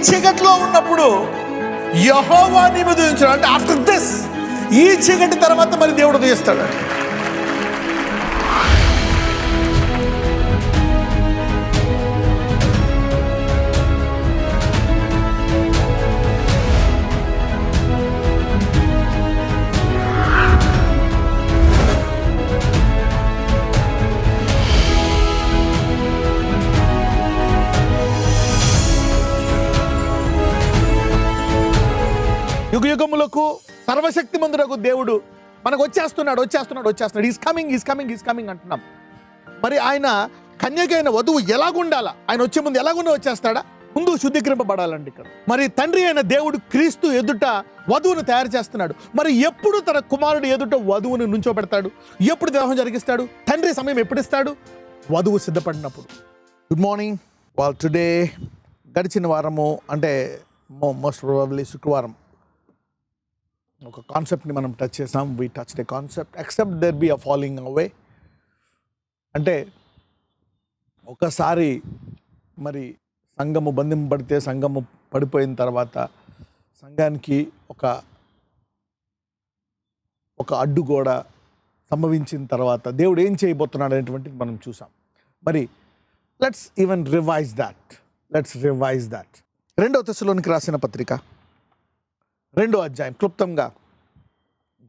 చీకటిలో ఉన్నప్పుడు యెహోవా నీ మీద ఉదయించాడు అంటే ఆఫ్టర్ దిస్, ఈ చీకటి తర్వాత మరి దేవుడు ఉదయిస్తాడు. యుగయుగములకు సర్వశక్తిమంతుడగు దేవుడు మనకు వచ్చేస్తున్నాడు. ఈస్ కమింగ్ అంటున్నాం. మరి ఆయన కన్యకైన వధువు ఎలాగుండాలా? ఆయన వచ్చే ముందు ఎలాగుండా వచ్చేస్తాడా? ముందు శుద్ధీకరింపబడాలండి ఇక్కడ. మరి తండ్రి అయిన దేవుడు క్రీస్తు ఎదుట వధువును తయారు చేస్తున్నాడు. మరి ఎప్పుడు తన కుమారుడు ఎదుట వధువును నుంచోబెడతాడు? ఎప్పుడు వివాహం జరిగిస్తాడు? తండ్రి సమయం ఎప్పుడు ఇస్తాడు? వధువు సిద్ధపడినప్పుడు. Good morning. టుడే గడిచిన వారము అంటే మోస్ట్ ప్రాబబ్లీ శుక్రవారం ఒక కాన్సెప్ట్ని మనం టచ్ చేసాం. We touch the concept except there be a falling away. అంటే ఒకసారి మరి సంఘము బంధింపబడితే, సంఘము పడిపోయిన తర్వాత సంఘానికి ఒక అడ్డుగోడ సంభవించిన తర్వాత దేవుడు ఏం చేయబోతున్నాడు అనేటువంటిది మనం చూసాం. మరి లెట్స్ ఈవెన్ రివైజ్ దాట్. 2వ తెస్సలోనికి రాసిన పత్రిక 2వ అధ్యాయం క్లుప్తంగా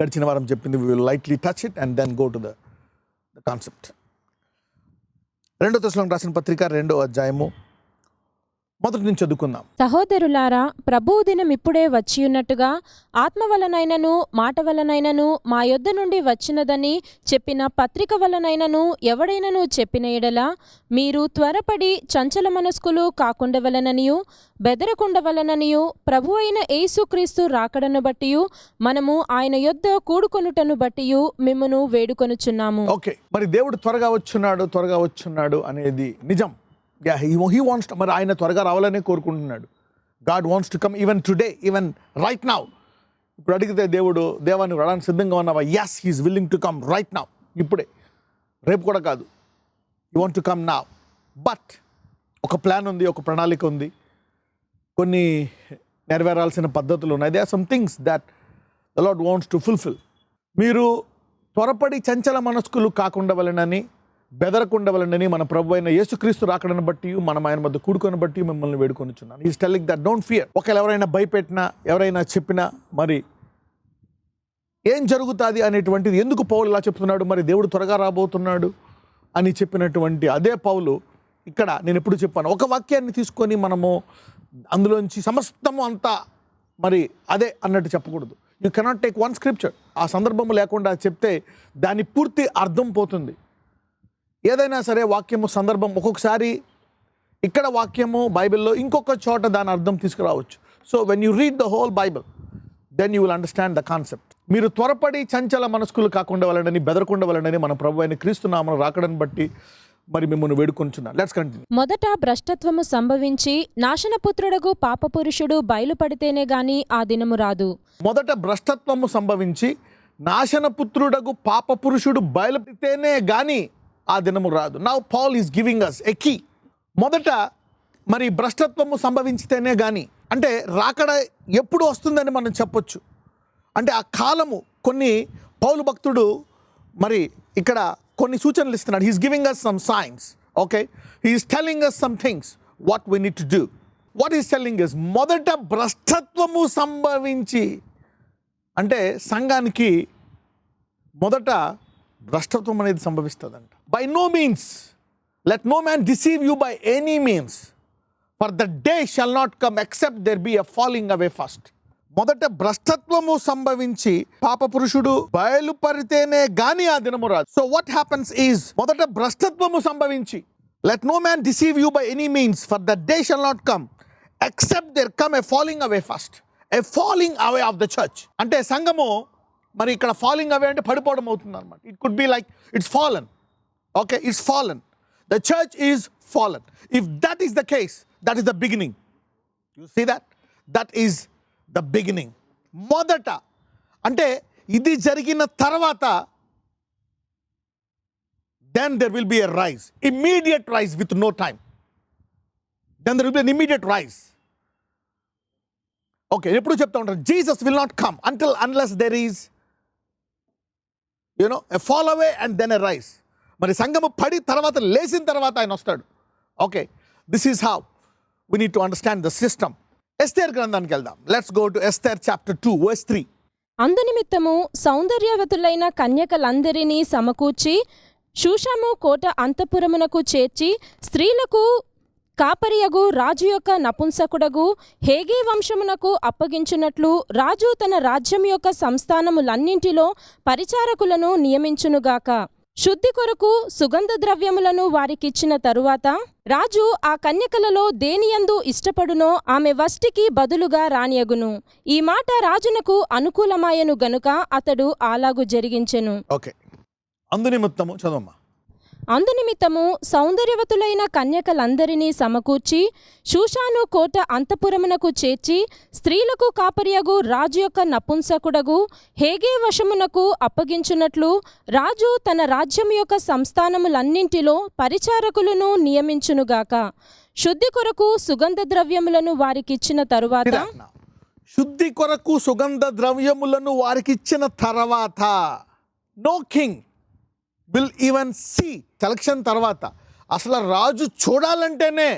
గడిచిన వారం చెప్పింది. We will lightly touch it and then go to the concept. 2వ తెస్సలోనికి రాసిన పత్రిక 2వ అధ్యాయము మొదటి నుంచి చదువుకుందాం. సహోదరులారా, ప్రభువు దినం ఇప్పుడే వచ్చియున్నట్టుగా ఆత్మ వలనైనను మాట వలనైనను మా యొద్ద నుండి వచ్చినదని చెప్పిన పత్రిక వలనైనను ఎవడైనను చెప్పిన ఎడల మీరు త్వరపడి చంచల మనస్కులు కాకుండవలననియు బెదరకుండవలననియు ప్రభు అయిన యేసుక్రీస్తు రాకడను బట్టియు మనము ఆయన యొద్ద కూడుకొనుటను బట్టియు మిమ్మును వేడుకొనుచున్నాము. ఓకే, మరి దేవుడు త్వరగా వచ్చున్నాడు అనేది నిజం. He wants to, మరి ఆయన త్వరగా రావాలనే కోరుకుంటున్నాడు. God wants to come even today, even right now. ఇప్పుడు అడిగితే దేవాన్ని రావడానికి సిద్ధంగా ఉన్నావా? yes, he is willing to come right now. ఇప్పుడే, రేపు కూడా కాదు. He want to come now. But ఒక ప్లాన్ ఉంది, ఒక ప్రణాళిక ఉంది, కొన్ని నెరవేరాల్సిన పద్ధతులు ఉన్నాయి. There are some things that the Lord wants to fulfill. మీరు త్వరపడి చంచల మనస్కులు కాకుండా వలనని, బెదరకుండవలనని మన ప్రభు అయిన యేసుక్రీస్తు రాకడను బట్టి మనం ఆయన మధ్య కూడుకొని బట్టి మిమ్మల్ని వేడుకొనిచున్నాను. Is telling that don't fear. ఒకవేళ ఎవరైనా భయపెట్టినా, ఎవరైనా చెప్పినా, మరి ఏం జరుగుతుంది అనేటువంటిది ఎందుకు పౌలు ఇలా చెప్తున్నాడు? మరి దేవుడు త్వరగా రాబోతున్నాడు అని చెప్పినటువంటి అదే పౌలు ఇక్కడ నేను ఎప్పుడు చెప్పాను, ఒక వాక్యాన్ని తీసుకొని మనము అందులోంచి సమస్తము అంతా మరి అదే అన్నట్టు చెప్పకూడదు. You cannot take one scripture, ఆ సందర్భము లేకుండా చెప్తే దాని పూర్తి అర్థం పోతుంది. ఏదైనా సరే వాక్యము సందర్భం, ఒక్కొక్కసారి ఇక్కడ వాక్యము బైబిల్లో ఇంకొక చోట దాని అర్థం తీసుకురావచ్చు. So when you read the whole Bible then you will understand the concept. మీరు త్వరపడి చంచల మనస్కులు కాకుండా వలనని, బెదరకుండా వలనని మన ప్రభు అయిన క్రీస్తు నామమున రాకడను బట్టి మరి మిమ్మల్ని వేడుకొంచున్నాను. Let's continue. మొదట భ్రష్టత్వము సంభవించి నాశనపుత్రుడగు పాపపురుషుడు బయలుపడితేనే గాని ఆ దినము రాదు. మొదట భ్రష్టత్వము సంభవించి నాశనపుత్రుడగు పాపపురుషుడు బయలుపడితేనే గాని ఆ దినము రాదు. Now Paul is giving us a key. మొదట మరి భ్రష్టత్వము సంభవించితేనే కానీ, అంటే రాకడ ఎప్పుడు వస్తుందని మనం చెప్పొచ్చు. అంటే ఆ కాలము కొన్ని పౌలు భక్తుడు మరి ఇక్కడ కొన్ని సూచనలు ఇస్తున్నాడు. He's giving us some signs. Okay, he's telling us some things what we need to do. What is telling us? మొదట భ్రష్టత్వము సంభవించి, అంటే సంఘానికి మొదట భ్రష్టత్వం అనేది సంభవిస్తుందంట. By no means let no man deceive you by any means, for the day shall not come except there be a falling away first. మొదట భ్రష్టత్వము సంభవించి పాప పురుషుడు బయలుపరితేనే గాని ఆ దినము రాదు. సో వాట్ హ్యాపన్స్ ఈజ్, మొదట భ్రష్టత్వము సంభవించి, let no man deceive you by any means, for the day shall not come except there come a falling away first, a falling away of the church. అంటే సంఘము మరి ఇక్కడ falling away అంటే పడిపోవడం అవుతుంది అనమాట. It could be like it's fallen. Okay, it's fallen. The church is fallen. If that is the case, that is the beginning. You see that? That is the beginning. మొదట అంటే ఇది జరిగిన తర్వాత then there will be a rise, immediate rise with no time. Then there will be an immediate rise. Okay, ఎప్పుడు చెప్తా ఉంటాను, Jesus will not come unless there is a fall away and then a rise. మరి సంఘము పడి తర్వాత లేచిన తర్వాత ఆయన వస్తాడు. Okay, this is how we need to understand the system. Esther గ్రంథానికి వెళ్దాం. Let's go to Esther chapter 2 verse 3. అందునిమిత్తము సౌందర్యవతులైన కన్యకలందరినీ సమకూర్చి షూషము కోట అంతఃపురమునకు చేర్చి స్త్రీలకు కాపరియగు రాజు యొక్క నపుంసకుడగు హేగే వంశమునకు అప్పగించున్నట్లు రాజు తన రాజ్యం యొక్క సంస్థానములన్నింటిలో పరిచారకులను నియమించునుగాక. శుద్ధి కొరకు సుగంధ ద్రవ్యములను వారికిచ్చిన తరువాత రాజు ఆ కన్యకలలో దేనియందు ఇష్టపడునో ఆమె వష్టికి బదులుగా రానియగును. ఈ మాట రాజునకు అనుకూలమాయను గనుక అతడు అలాగు జరిగించెను. ఓకే, అందునిమిత్తము చదవమ్మా. అందునిమిత్తము సౌందర్యవతులైన కన్యకలందరినీ సమకూర్చి షూషాను కోట అంతఃపురమునకు చేర్చి స్త్రీలకు కాపరియగు రాజు యొక్క నపుంసకుడగు హేగే వశమునకు అప్పగించున్నట్లు రాజు తన రాజ్యం యొక్క సంస్థానములన్నింటిలో పరిచారకులను నియమించునుగాక. శుద్ధి కొరకు సుగంధ ద్రవ్యములను వారికిచ్చిన తరువాత శుద్ధి కొరకు సుగంధ ద్రవ్యములను వారికిచ్చిన తర్వాత no king will even see. Selection తర్వాత అసలు రాజు చూడాలంటేనే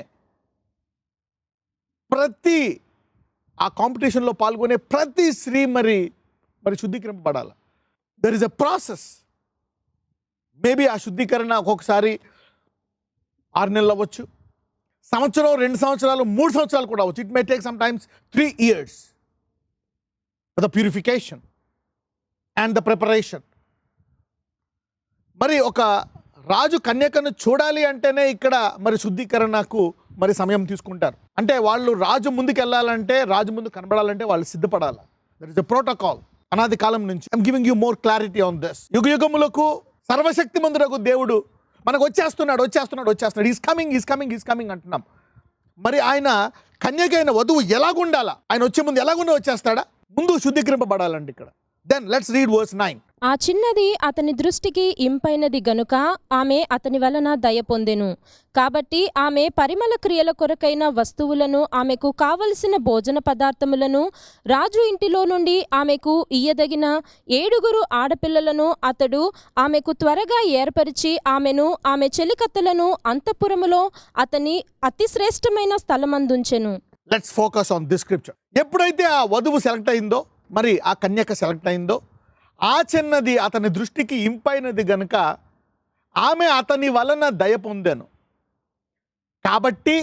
ఆ కాంపిటీషన్లో పాల్గొనే ప్రతి స్త్రీ మరి శుద్ధీకరింపబడాలి. There is a process. Maybe ఆ శుద్ధీకరణ ఒక్కొక్కసారి 6 నెలలు అవ్వచ్చు, సంవత్సరం, 2 సంవత్సరాలు, 3 సంవత్సరాలు కూడా అవ్వచ్చు. It may take some times 3 years for the purification and the preparation. మరి ఒక రాజు కన్యకను చూడాలి అంటేనే ఇక్కడ మరి శుద్ధీకరణకు మరి సమయం తీసుకుంటారు. అంటే వాళ్ళు రాజు ముందుకు వెళ్ళాలంటే, రాజు ముందు కనబడాలంటే వాళ్ళు సిద్ధపడాలి. దట్ ఈస్ ఎ ప్రోటోకాల్ అనాది కాలం నుంచి. I'm giving you more clarity on this. యుగ యుగములకు సర్వశక్తిమంతుడగు దేవుడు మనకు వచ్చేస్తున్నాడు. ఈస్ కమింగ్ అంటున్నాం. మరి ఆయన కన్యకైన వధువు ఎలాగుండాలా? ఆయన వచ్చే ముందు ఎలాగుండా వచ్చేస్తాడా? ముందు శుద్ధీకరింపబడాలండి ఇక్కడ. Then let's read verse 9. ఆ చిన్నది అతని దృష్టికి ఇంపైనది గనుక ఆమె అతని వలన దయ పొందెను. కాబట్టి ఆమె పరిమళ క్రియల కొరకైన వస్తువులను, ఆమెకు కావలసిన భోజన పదార్థములను రాజు ఇంటిలో నుండి ఆమెకు ఇయ్యదగిన 7 ఆడపిల్లలను అతడు ఆమెకు త్వరగా ఏర్పరిచి ఆమెను ఆమె చెలికత్తెలను అంతఃపురములో అతని అతి శ్రేష్టమైన స్థలమందుంచెను. Let's focus on this scripture. ఎప్పుడైతే ఆ వధువు సెలెక్ట్ అయిందో, మరి ఆ కన్యక సెలెక్ట్ అయిందో, ఆ చిన్నది అతని దృష్టికి ఇంపైనది గనుక ఆమె అతని వలన దయ పొందెను. కాబట్టి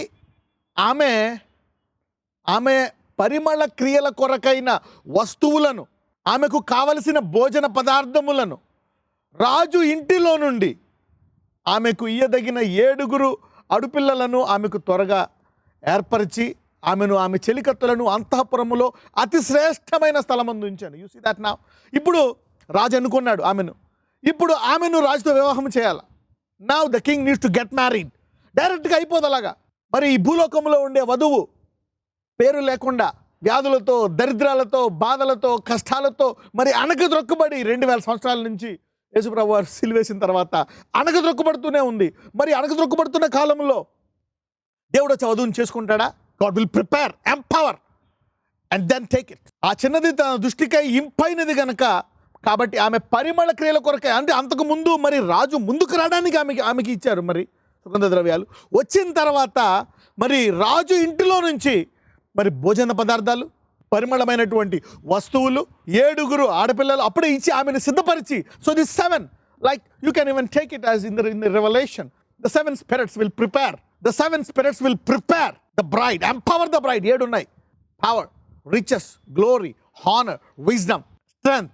ఆమె పరిమళ క్రియల కొరకైన వస్తువులను, ఆమెకు కావలసిన భోజన పదార్థములను రాజు ఇంటిలో నుండి ఆమెకు ఇయ్యదగిన 7 ఆడపిల్లలను ఆమెకు త్వరగా ఏర్పరిచి ఆమె చెలికత్తెలను అంతఃపురములో అతి శ్రేష్టమైన స్థలమందు ఉంచాను. You see that now. ఇప్పుడు రాజు అనుకున్నాడు ఇప్పుడు ఆమెను రాజుతో వివాహం చేయాలి. Now the king needs to get married. డైరెక్ట్గా అయిపోదు అలాగా. మరి ఈ భూలోకంలో ఉండే వధువు పేరు లేకుండా వ్యాధులతో, దరిద్రాలతో, బాధలతో, కష్టాలతో మరి అణగద్రొక్కబడి 2000 సంవత్సరాల నుంచి యేసుప్రభు వారు సిలువేసిన తర్వాత అణగద్రొక్కబడుతూనే ఉంది. మరి అణగద్రొక్కబడుతున్న కాలంలో దేవుడు వచ్చి వధువుని చేసుకుంటాడా? God will prepare, empower and then take it. ఆ చిన్నది తన దృష్టికై ఇంపైనది గనక, కాబట్టి ఆమె పరిమళ క్రియల కొరకై, అంటే అంతకు ముందు మరి రాజు ముందుకు రావడానికి ఆమెకి ఇచ్చారు మరి సుగంధ ద్రవ్యాలు. వచ్చిన తర్వాత మరి రాజు ఇంటిలో నుంచి మరి భోజన పదార్థాలు, పరిమళమైనటువంటి వస్తువులు, 7 ఆడపిల్లలు అప్పుడే ఇచ్చి ఆమెను సిద్ధపరిచి. So this 7, like you can even take it as in the Revelation, the 7 spirits will prepare. The 7 spirits will prepare the bride, empower the bride. 7 ఉన్నాయి: power, riches, glory, honor, wisdom, strength.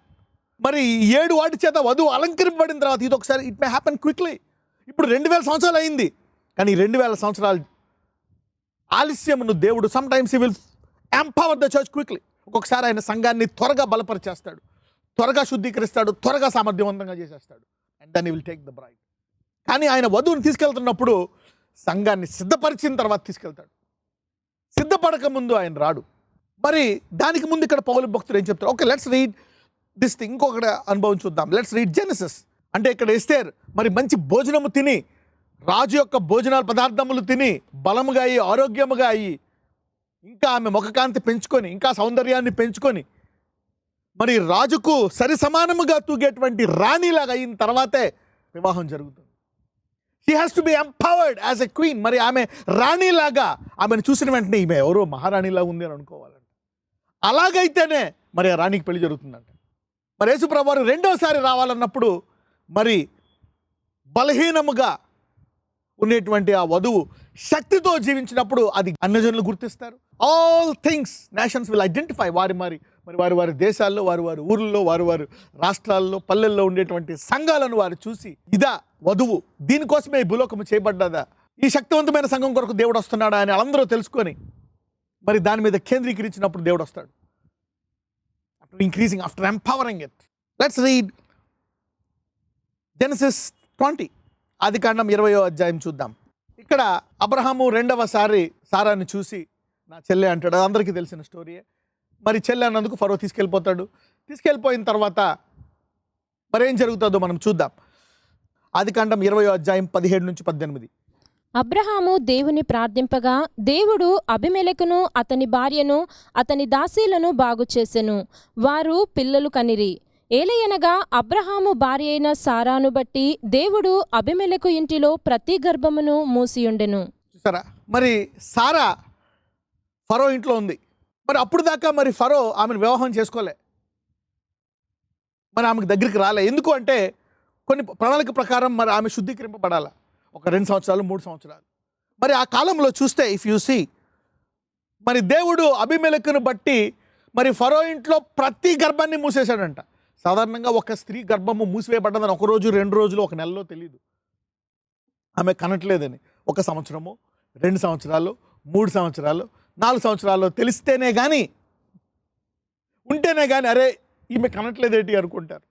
మరి 7 వాటి చేత వధువు అలంకరింపబడిన తర్వాత ఇది ఒకసారి it may happen quickly. ఇప్పుడు 2000 సంవత్సరాలు అయింది, కానీ 2000 సంవత్సరాలు ఆలస్యమును దేవుడు some times he will empower the church quickly. ఒక్కొక్కసారి ఆయన సంఘాన్ని త్వరగా బలపరిచేస్తాడు, త్వరగా శుద్ధీకరిస్తాడు, త్వరగా సామర్థ్యవంతంగా చేసేస్తాడు. And then he will take the bride. కానీ ఆయన వధువుని తీసుకెళ్తున్నప్పుడు సంఘాన్ని సిద్ధపరిచిన తర్వాత తీసుకెళ్తాడు. సిద్ధపడక ముందు ఆయన రాడు. మరి దానికి ముందు ఇక్కడ పౌలు భక్తుడు ఏం చెప్తారు? Okay, let's read this thing. ఇంకొకటి అనుభవం చూద్దాం. Let's read Genesis. అంటే ఇక్కడ ఎస్తేర్ మరి మంచి భోజనము తిని, రాజు యొక్క భోజనాల పదార్థములు తిని బలముగా అయ్యి, ఆరోగ్యముగా అయ్యి, ఇంకా ఆమె ముఖకాంతి పెంచుకొని, ఇంకా సౌందర్యాన్ని పెంచుకొని, మరి రాజుకు సరి సమానముగా తూగేటువంటి రాణిలాగా అయిన తర్వాతే వివాహం జరుగుతుంది. She has to be empowered as a queen. మరి ఆమె రాణిలాగా, ఆమెను చూసిన వెంటనే ఈమె ఎవరో మహారాణిలాగా ఉంది అని అనుకోవాలంట. అలాగైతేనే మరి ఆ రాణికి పెళ్లి జరుగుతుందంట. మరి యేసుప్రభువు వారు రెండోసారి రావాలన్నప్పుడు మరి బలహీనముగా ఉండేటువంటి ఆ వధువు శక్తితో జీవించినప్పుడు అది అన్యజనులు గుర్తిస్తారు. All things nations will identify. వారి దేశాల్లో, వారి ఊర్లలో, వారి రాష్ట్రాల్లో, పల్లెల్లో ఉండేటువంటి సంఘాలను వారు చూసి, ఇదా వధువు, దీనికోసమే ఈ భూలోకము చేయబడ్డదా, ఈ శక్తివంతమైన సంఘం కొరకు దేవుడు వస్తున్నాడా అని అందరూ తెలుసుకొని మరి దాని మీద కేంద్రీకరించినప్పుడు దేవుడు వస్తాడు. After empowering it. Let's read Genesis 20, ఆదికాండం 20వ అధ్యాయం చూద్దాం. ఇక్కడ అబ్రహాము రెండవసారి సారాన్ని చూసి నా చెల్లె అంటాడు. అది అందరికీ తెలిసిన స్టోరీయే. మరి చెల్లె అన్నందుకు ఫరో తీసుకెళ్ళిపోతాడు. తీసుకెళ్ళిపోయిన తర్వాత మరి ఏం జరుగుతుందో మనం చూద్దాం. ఆదికాండం 20వ అధ్యాయం 17-18. అబ్రహాము దేవుని ప్రార్థింపగా దేవుడు అబిమెలెకును అతని భార్యను అతని దాసీలను బాగు చేసెను. వారు పిల్లలు కనిరి. ఏలయనగా అబ్రహాము భార్య అయిన సారాను బట్టి దేవుడు అబిమెలెకు ఇంటిలో ప్రతి గర్భమును మూసియుండెను. చూసారా, మరి సారా ఫరో ఇంట్లో ఉంది. మరి అప్పుడు దాకా మరి ఫరో ఆమెను వివాహం చేసుకోలే, మరి ఆమెకు దగ్గరికి రాలే. ఎందుకు అంటే కొన్ని ప్రణాళిక ప్రకారం మరి ఆమె శుద్ధీకరింపబడాలి, ఒక 2 సంవత్సరాలు 3 సంవత్సరాలు. మరి ఆ కాలంలో చూస్తే ఇఫ్ యూ సీ, మరి దేవుడు అబీమెలెకును బట్టి మరి ఫరో ఇంట్లో ప్రతి గర్భాన్ని మూసేశాడంట. సాధారణంగా ఒక స్త్రీ గర్భము మూసివేయబడ్డదని 1 రోజు 2 రోజులు 1 నెలలో తెలియదు. ఆమె కనట్లేదని 1 సంవత్సరము, 2 సంవత్సరాలు, 3 సంవత్సరాలు, 4 సంవత్సరాలు తెలిస్తేనే కానీ, ఉంటేనే కానీ అరే ఈమె కనట్లేదేంటి అనుకుంటారు.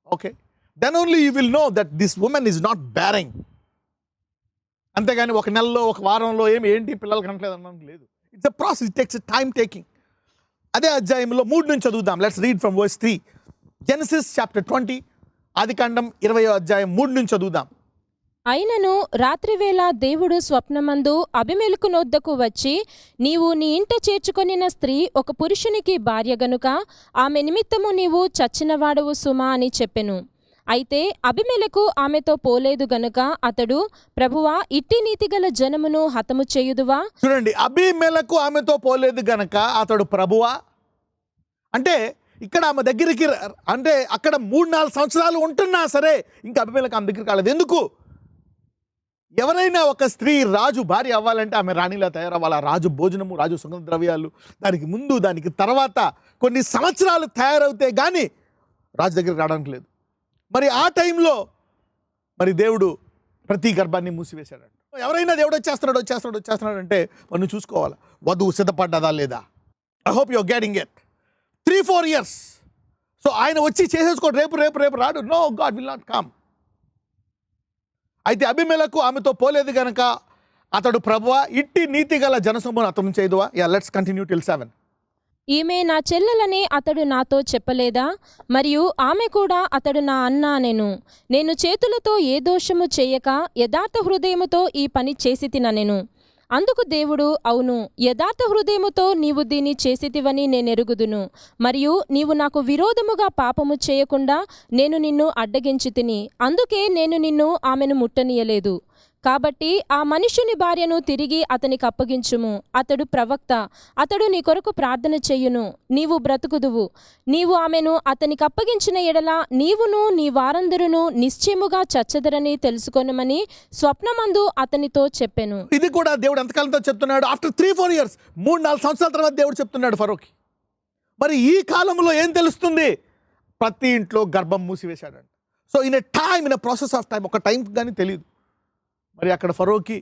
Okay, then only you will know that this woman is not bearing. అంతేగాని 1 నెలలో 1 వారంలో ఏంటి పిల్లలు కనట్లేదు అన్నది లేదు. It's a process, it takes time taking. అదే అధ్యాయంలో 3 నుంచి చదువుదాం. Let's read from verse 3. Genesis chapter 20, ఆదికాండం 20వ అధ్యాయం 3 నుంచి చదువుదాం. అయినను రాత్రివేళ దేవుడు స్వప్నమందు అబిమెలెకు నొద్దకు వచ్చి, నీవు నీ ఇంట చేర్చుకొనిన స్త్రీ ఒక పురుషునికి భార్య గనుక ఆమె నిమిత్తము నీవు చచ్చినవాడవు సుమా అని చెప్పెను. అయితే అబిమెలెకు ఆమెతో పోలేదు గనుక అతడు, ప్రభువా, ఇట్టి నీతిగల జనమును హతము చేయుదువా? చూడండి, అబీమెలెకు ఆమెతో పోలేదు గనక అతడు ప్రభువా అంటే ఇక్కడ ఆమె దగ్గరికి, అంటే అక్కడ 3-4 సంవత్సరాలు ఉంటున్నా సరే ఇంకా అబీమెలెకు ఆమె దగ్గరికి రాలేదు. ఎందుకు? ఎవరైనా ఒక స్త్రీ రాజు భార్య అవ్వాలంటే ఆమె రాణిలా తయారవ్వాలి. రాజు భోజనము, రాజు సుగంధ ద్రవ్యాలు, దానికి ముందు దానికి తర్వాత కొన్ని సంవత్సరాలు తయారవుతే కానీ రాజు దగ్గరికి రావడానికి లేదు. మరి ఆ టైంలో మరి దేవుడు ప్రతి గర్భాన్ని మూసివేశాడంట. ఎవరైనా దేవుడు వచ్చేస్తున్నాడు అంటే మనం చూసుకోవాలి, వధువు సిద్ధపడ్డదా లేదా. I hope you are getting it. 3-4 years. So ఆయన వచ్చి చేసేసుకోండి, రేపు రాడు. No, God will not come. అయితే అబీమెలెకు ఆమెతో పోలేదు గనక అతడు, ప్రభువా, ఇట్టి నీతి గల జనసమూహం అతను చేదువా. Let's continue till 7. ఈమె నా చెల్లెలని అతడు నాతో చెప్పలేదా? మరియు ఆమె కూడా అతడు నా అన్న అనెను. నేను చేతులతో ఏ దోషము చేయక యథార్థ హృదయముతో ఈ పని చేసి తిననెను. అందుకు దేవుడు, అవును, యథార్థ హృదయముతో నీవు దీన్ని చేసితివని నేనెరుగుదును. మరియు నీవు నాకు విరోధముగా పాపము చేయకుండా నేను నిన్ను అడ్డగించి తిని, అందుకే నేను నిన్ను ఆమెను ముట్టనీయలేదు. కాబట్టి ఆ మనుష్యుని భార్యను తిరిగి అతనికి అప్పగించుము. అతడు ప్రవక్త, అతడు నీ కొరకు ప్రార్థన చెయ్యును, నీవు బ్రతుకుదువు. నీవు ఆమెను అతనికి అప్పగించిన ఎడల నీవును నీ వారందరూ నిశ్చయముగా చచ్చదరని తెలుసుకొనమని స్వప్నమందు అతనితో చెప్పెను. ఇది కూడా దేవుడు ఎంతకాలంతో చెప్తున్నాడు? ఆఫ్టర్ 3-4 years, 3-4 సంవత్సరాల తర్వాత దేవుడు చెప్తున్నాడు ఫరోకి. మరి ఈ కాలంలో ఏం తెలుస్తుంది? ప్రతి ఇంట్లో గర్భం మూసివేశాడంట. So in a process of time, ఒక టైం కానీ తెలియదు. మరి అక్కడ ఫరోకి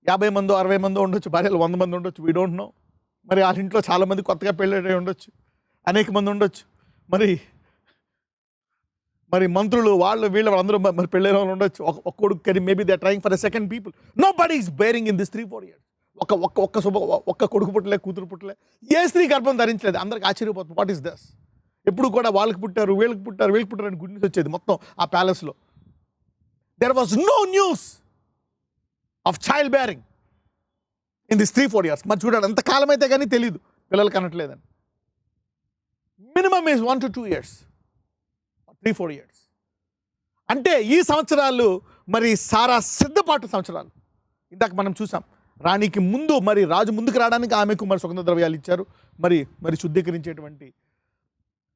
50 మందో 60 మందో ఉండొచ్చు, భార్యలు 100 మంది ఉండొచ్చు, వీ డోంట్ నో. మరి ఆ ఇంట్లో చాలామంది కొత్తగా పెళ్ళి ఉండొచ్చు, అనేక మంది ఉండొచ్చు. మరి మంత్రులు వీళ్ళు అందరూ మరి పెళ్ళైన వాళ్ళు ఉండొచ్చు. ఒక కొడుకు కానీ maybe they are trying for a second people. Nobody is bearing in this 3-4 years. ఒక్క కొడుకు పుట్టలే, కూతురు పుట్టలే, ఏ స్త్రీ గర్భం ధరించలేదు. అందరికి ఆశ్చర్యపోతుంది, వాట్ ఈస్ దస్. ఎప్పుడు కూడా వాళ్ళకి పుట్టారు, వీళ్ళకి పుట్టారు అని గుడ్ న్యూస్ వచ్చేది మొత్తం ఆ ప్యాలెస్లో. There was no news of childbearing in this 3-4 years. మరి చూడండి అంతకాలం అయితే కానీ తెలియదు పిల్లలు కనట్లేదని. Minimum is 1 to 2 years, 3-4 years. అంటే ఈ సంవత్సరాలు మరి సారా సిద్ధపాటు సంవత్సరాలు. ఇందాక మనం చూసాం రాణికి ముందు మరి రాజు ముందుకు రావడానికి ఆమెకు మరి సుగంధ ద్రవ్యాలు ఇచ్చారు, మరి శుద్ధీకరించేటువంటి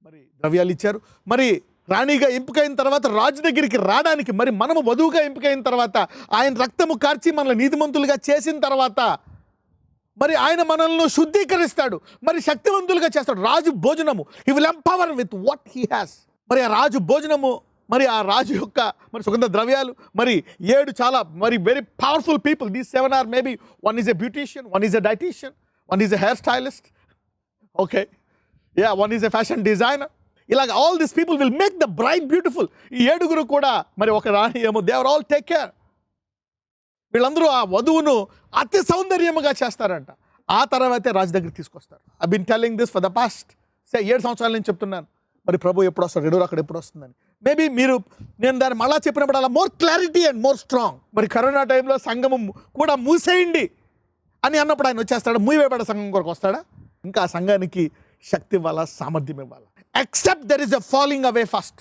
మరి ద్రవ్యాలు ఇచ్చారు. మరి రాణిగా ఎంపికైన తర్వాత రాజు దగ్గరికి రావడానికి మరి మనము వధువుగా ఎంపికైన తర్వాత ఆయన రక్తము కార్చి మనల్ని నీతిమంతులుగా చేసిన తర్వాత మరి ఆయన మనల్ని శుద్ధీకరిస్తాడు, మరి శక్తివంతులుగా చేస్తాడు. రాజు భోజనము he will empower with what he has. మరి ఆ రాజు భోజనము, మరి ఆ రాజు యొక్క మరి సుగంధ ద్రవ్యాలు, మరి 7 చాలా మరి very powerful people. These 7 are maybe one is a beautician, one is a dietitian, one is a hair stylist, okay, yeah, one is a fashion designer. ఇలాగ all these people will make the bride beautiful. ఈ 7 కూడా మరి ఒక రాణి ఏమో they are all take care. వీళ్ళందరూ ఆ వధువును అతి సౌందర్యముగా చేస్తారంట. ఆ తర్వాతే రాజు దగ్గరికి తీసుకొస్తారు. I been telling this for the past 7 సంవత్సరాల నుంచి చెప్తున్నాను. మరి ప్రభు ఎప్పుడు వస్తారు, రెండో అక్కడ ఎప్పుడు వస్తుందని. మేబీ నేను దాన్ని మళ్ళా చెప్పినప్పుడు అలా more clarity and more strong. మరి కరోనా టైంలో సంఘము కూడా మూసేయండి అని అన్నప్పుడు ఆయన వచ్చేస్తాడా? మూయవేపడ సంఘం కొరకు వస్తాడా? ఇంకా ఆ సంఘానికి శక్తి ఇవ్వాలా, సామర్థ్యం ఇవ్వాలా. Except there is a falling away first.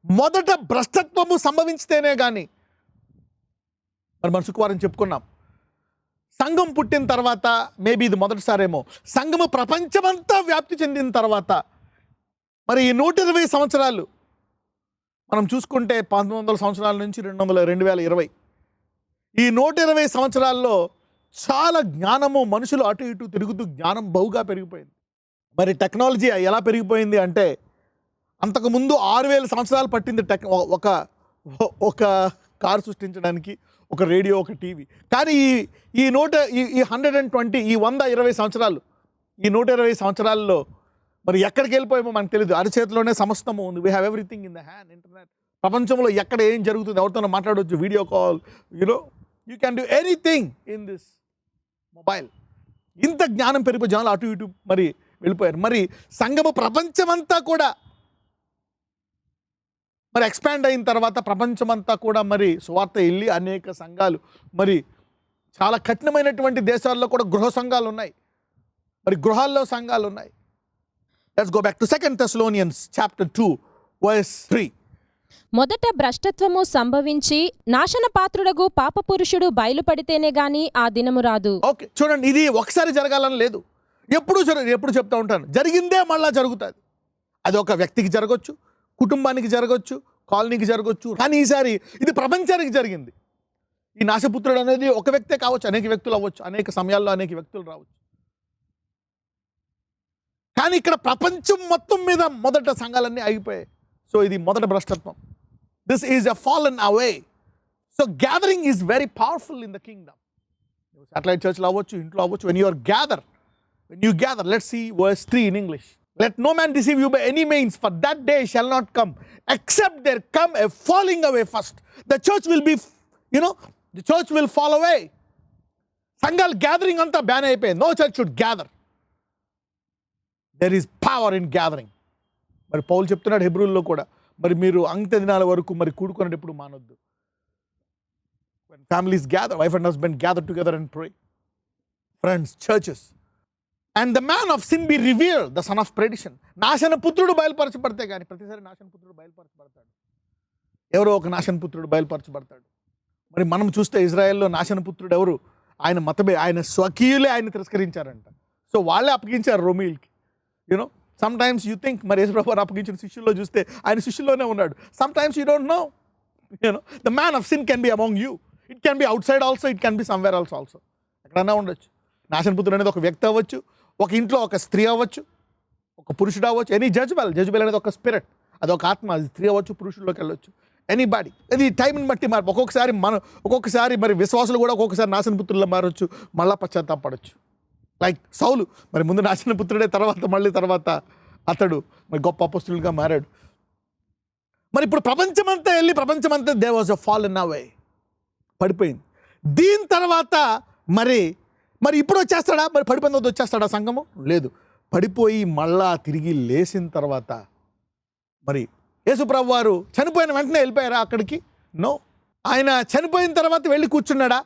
మొదట భ్రష్టత్వము సంభవించితేనే కానీ. మరి మన శుక్రవారం చెప్పుకున్నాం సంఘం పుట్టిన తర్వాత మేబీ ఇది మొదటిసారేమో సంఘము ప్రపంచమంతా వ్యాప్తి చెందిన తర్వాత మరి ఈ 120 సంవత్సరాలు మనం చూసుకుంటే 1900 సంవత్సరాల నుంచి 2020 ఈ 120 సంవత్సరాల్లో చాలా జ్ఞానము, మనుషులు అటు ఇటు తిరుగుతూ జ్ఞానం బహుగా పెరిగిపోయింది. మరి టెక్నాలజీ ఎలా పెరిగిపోయింది అంటే అంతకుముందు 6000 సంవత్సరాలు పట్టింది ఒక కారు సృష్టించడానికి, ఒక రేడియో, ఒక టీవీ. కానీ ఈ 120 ఈ 120 సంవత్సరాలు, ఈ 120 సంవత్సరాల్లో మరి ఎక్కడికి వెళ్ళిపోయామో మనకు తెలియదు. అరచేతిలోనే సమస్తము ఉంది. We have everything in the hand. Internet, ప్రపంచంలో ఎక్కడ ఏం జరుగుతుంది, ఎవరితోనో మాట్లాడవచ్చు, video call, you can do anything in this mobile. ఇంత జ్ఞానం పెరిగిపోయి జనాలు అటు ఇటు మరి వెళ్ళిపోయారు. మరి సంఘము ప్రపంచమంతా కూడా మరి ఎక్స్పాండ్ అయిన తర్వాత ప్రపంచమంతా కూడా మరి సువార్త వెళ్ళి అనేక సంఘాలు, మరి చాలా కఠినమైనటువంటి దేశాల్లో కూడా గృహ సంఘాలు ఉన్నాయి, మరి గృహాల్లో సంఘాలు ఉన్నాయి. Let's go back to 2 Thessalonians chapter 2 verse 3. మొదట భ్రష్టత్వము సంభవించి నాశన పాత్రుడగు పాపపురుషుడు బయలుపడితేనే గాని ఆ దినము రాదు. ఓకే, చూడండి, ఇది ఒకసారి జరగాలని లేదు. ఎప్పుడు చెప్తా ఉంటాను, జరిగిందే మళ్ళా జరుగుతుంది. అది ఒక వ్యక్తికి జరగవచ్చు, కుటుంబానికి జరగవచ్చు, కాలనీకి జరగవచ్చు. కానీ ఈసారి ఇది ప్రపంచానికి జరిగింది. ఈ నాశపుత్రుడు అనేది ఒక వ్యక్తే కావచ్చు, అనేక వ్యక్తులు అవ్వచ్చు, అనేక సమయాల్లో అనేక వ్యక్తులు రావచ్చు. కానీ ఇక్కడ ప్రపంచం మొత్తం మీద మొదట సంఘాలన్నీ ఆగిపోయాయి. సో ఇది మొదట భ్రష్టత్వం. This is a fallen away. So gathering is very powerful in the kingdom. Satellite చర్చ్లో అవ్వచ్చు, ఇంట్లో అవ్వచ్చు. when you gather, let's see verse 3 in English. Let no man deceive you by any means, for that day shall not come except there come a falling away first. The church will be, the church will fall away. సంఘాలు gathering అంతా ban అయిపోయింది. No church should gather. There is power in gathering. మరి పౌలు చెప్తున్నాడు హెబ్రీయుల్లో కూడా, మరి మీరు అంత్య దినాల వరకు మరి కూడుకునేటప్పుడు మానొద్దు. When families gather, wife and husband gather together and pray. Friends, churches. And the man of sin be revealed, the son of perdition. నాశన పుత్రుడు బయలుపరచబడితే కానీ, ప్రతిసారి నాశన పుత్రుడు బయలుపరచబడతాడు. ఎవరో ఒక నాశన పుత్రుడు బయలుపరచబడతాడు. మరి మనం చూస్తే ఇజ్రాయెల్లో నాశన పుత్రుడు ఎవరు? ఆయన మతమే, ఆయన స్వకీయులే ఆయన తిరస్కరించారంట. సో వాళ్ళే అప్పగించారు రోమీయులకి. సమ్ టైమ్స్ యూ థింక్ మరి యేసు ప్రభువు అప్పగించిన శిష్యుల్లో చూస్తే ఆయన శిష్యుల్లోనే ఉన్నాడు. Some times you don't know. The man of sin can be among you. It can be out side also, it can be somewhere also. ఎక్కడన్నా ఉండొచ్చు. నాశన పుత్రుడు అనేది ఒక వ్యక్తి అవ్వచ్చు, ఒక ఇంట్లో ఒక స్త్రీ అవ్వచ్చు, ఒక పురుషుడు అవ్వచ్చు. ఎనీ జజ్బెల్ అనేది ఒక స్పిరిట్, అది ఒక ఆత్మ. అది స్త్రీ అవ్వచ్చు, పురుషుల్లోకి వెళ్ళొచ్చు, ఎనీబాడీ. ఇది టైంని బట్టి మరి ఒక్కొక్కసారి మరి విశ్వాసులు కూడా ఒక్కొక్కసారి నాశన పుత్రుల్లో మారవచ్చు, మళ్ళా పశ్చాత్తాపడవచ్చు. లైక్ సౌలు మరి ముందు నాశన పుత్రుడే, తర్వాత అతడు మరి గొప్ప అపొస్తలుడిగా మారాడు. మరి ఇప్పుడు ప్రపంచమంతా దేర్ వాజ్ ఎ ఫాలెన్ అవే, పడిపోయింది. దీని తర్వాత మరి ఇప్పుడు వచ్చేస్తాడా? మరి పడిపోయిన తర్వాత వచ్చేస్తాడా సంఘము? లేదు. పడిపోయి మళ్ళా తిరిగి లేచిన తర్వాత మరి యేసుప్రభు వారు చనిపోయిన వెంటనే వెళ్ళిపోయారా అక్కడికి? నో. ఆయన చనిపోయిన తర్వాత వెళ్ళి కూర్చున్నాడా?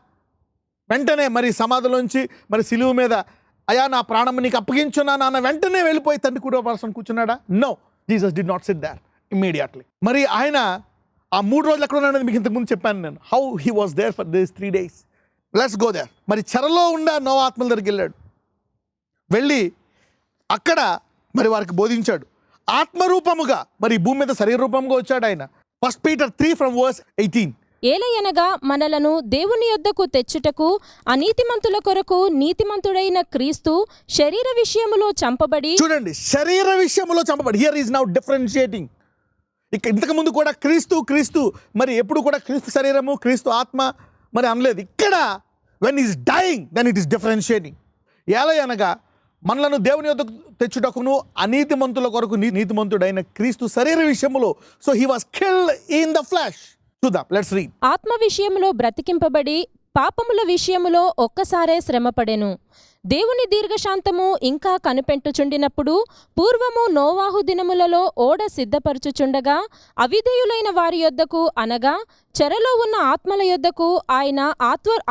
వెంటనే మరి సమాధిలోంచి మరి సిలువ మీద అయా నా ప్రాణం నీకు అప్పగించున్నాను అన్న వెంటనే వెళ్ళిపోయి తండ్రి కుడి పార్శ్వన కూర్చున్నాడా? No, Jesus did not sit there immediately. మరి ఆయన ఆ 3 రోజులు ఎక్కడ ఉన్నాడని మీకు ఇంతకుముందు చెప్పాను నేను. How he was there for these 3 days. Let's go there. మరి చెరలో ఉన్న నోవా ఆత్మల దగ్గరికి వెళ్ళి అక్కడ మరి వారికి బోధించాడు. ఆత్మరూపముగా మరి భూమి మీద శరీర రూపంగా వచ్చాడు ఆయన. 1 Peter 3:18. ఏలయనగా మనలను దేవుని యొద్దకు తెచ్చుటకు అనీతిమంతుల కొరకు నీతిమంతుడైన క్రీస్తు శరీర విషయములో చంపబడి. చూడండి, శరీర విషయములో చంపబడి. Here is now differentiating. ఇంతకుముందు కూడా క్రీస్తు మరి ఎప్పుడు కూడా క్రీస్తు శరీరము క్రీస్తు ఆత్మ మరి అనలేదు. ఇక్కడ when is dying then it is differentiating. ఏలయనగా మనలను దేవుని యొద్దకు తెచ్చుటకును అనీతిమంతుల కొరకు నీతిమంతుడైన క్రీస్తు శరీర విషయములో. So he was killed in the flesh. చూద్దాం, లెట్స్ రీడ్. ఆత్మ విషయములో బ్రతికింపబడి పాపముల విషయములో ఒక్కసారే శ్రమపడెను. దేవుని దీర్ఘశాంతము ఇంకా కనిపెట్టుచుండినప్పుడు పూర్వము నోవాహు దినములలో ఓడ సిద్ధపరచుచుండగా అవిధేయులైన వారి యొద్దకు అనగా చెరలో ఉన్న ఆత్మల యొద్దకు ఆయన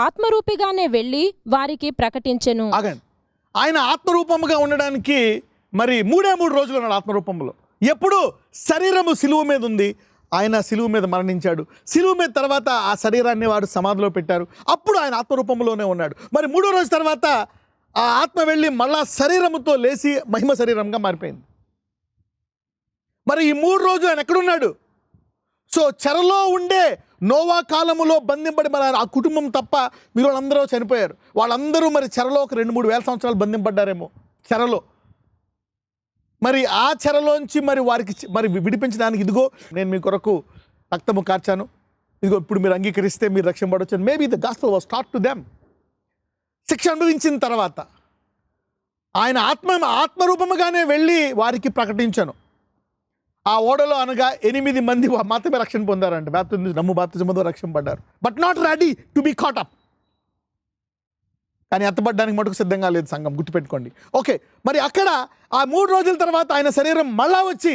ఆత్మరూపిగానే వెళ్ళి వారికి ప్రకటించెను. ఆయన ఆత్మరూపముగా ఉండడానికి మరి 3 రోజులు ఉన్నాడు ఆత్మరూపంలో. ఎప్పుడు శరీరము సిలువ మీద ఉంది, ఆయన సిలువ మీద మరణించాడు. సిలువ మీద తర్వాత ఆ శరీరాన్ని వాడు సమాధిలో పెట్టారు. అప్పుడు ఆయన ఆత్మరూపంలోనే ఉన్నాడు. మరి 3వ రోజు తర్వాత ఆ ఆత్మ వెళ్ళి మళ్ళా శరీరముతో లేచి మహిమ శరీరంగా మారిపోయింది. మరి ఈ 3 రోజులు ఆయన ఎక్కడున్నాడు? సో చెరలో ఉండే నోవా కాలములో బంధింపడి మరి ఆ కుటుంబం తప్ప మీరు వాళ్ళందరూ చనిపోయారు. వాళ్ళందరూ మరి చెరలో ఒక 2-3 వేల సంవత్సరాలు బంధింపడ్డారేమో చెరలో. మరి ఆ చెరలోంచి మరి వారికి మరి విడిపించడానికి ఇదిగో నేను మీ కొరకు రక్తము కార్చాను, ఇదిగో ఇప్పుడు మీరు అంగీకరిస్తే మీరు రక్షింపబడవచ్చు. Maybe the gospel was taught to them. శిక్ష అనుభవించిన తర్వాత ఆయన ఆత్మరూపముగానే వెళ్ళి వారికి ప్రకటించాను. ఆ ఓడలో అనగా 8 మంది మాత్రమే రక్షణ పొందారంట. బాప్తిజంతో రక్షణ పడ్డారు. But not ready to be caught up. కానీ ఎత్తబడ్డానికి మటుకు సిద్ధంగా లేదు సంఘం, గుర్తుపెట్టుకోండి. ఓకే, మరి అక్కడ ఆ 3 రోజుల తర్వాత ఆయన శరీరం మళ్ళా వచ్చి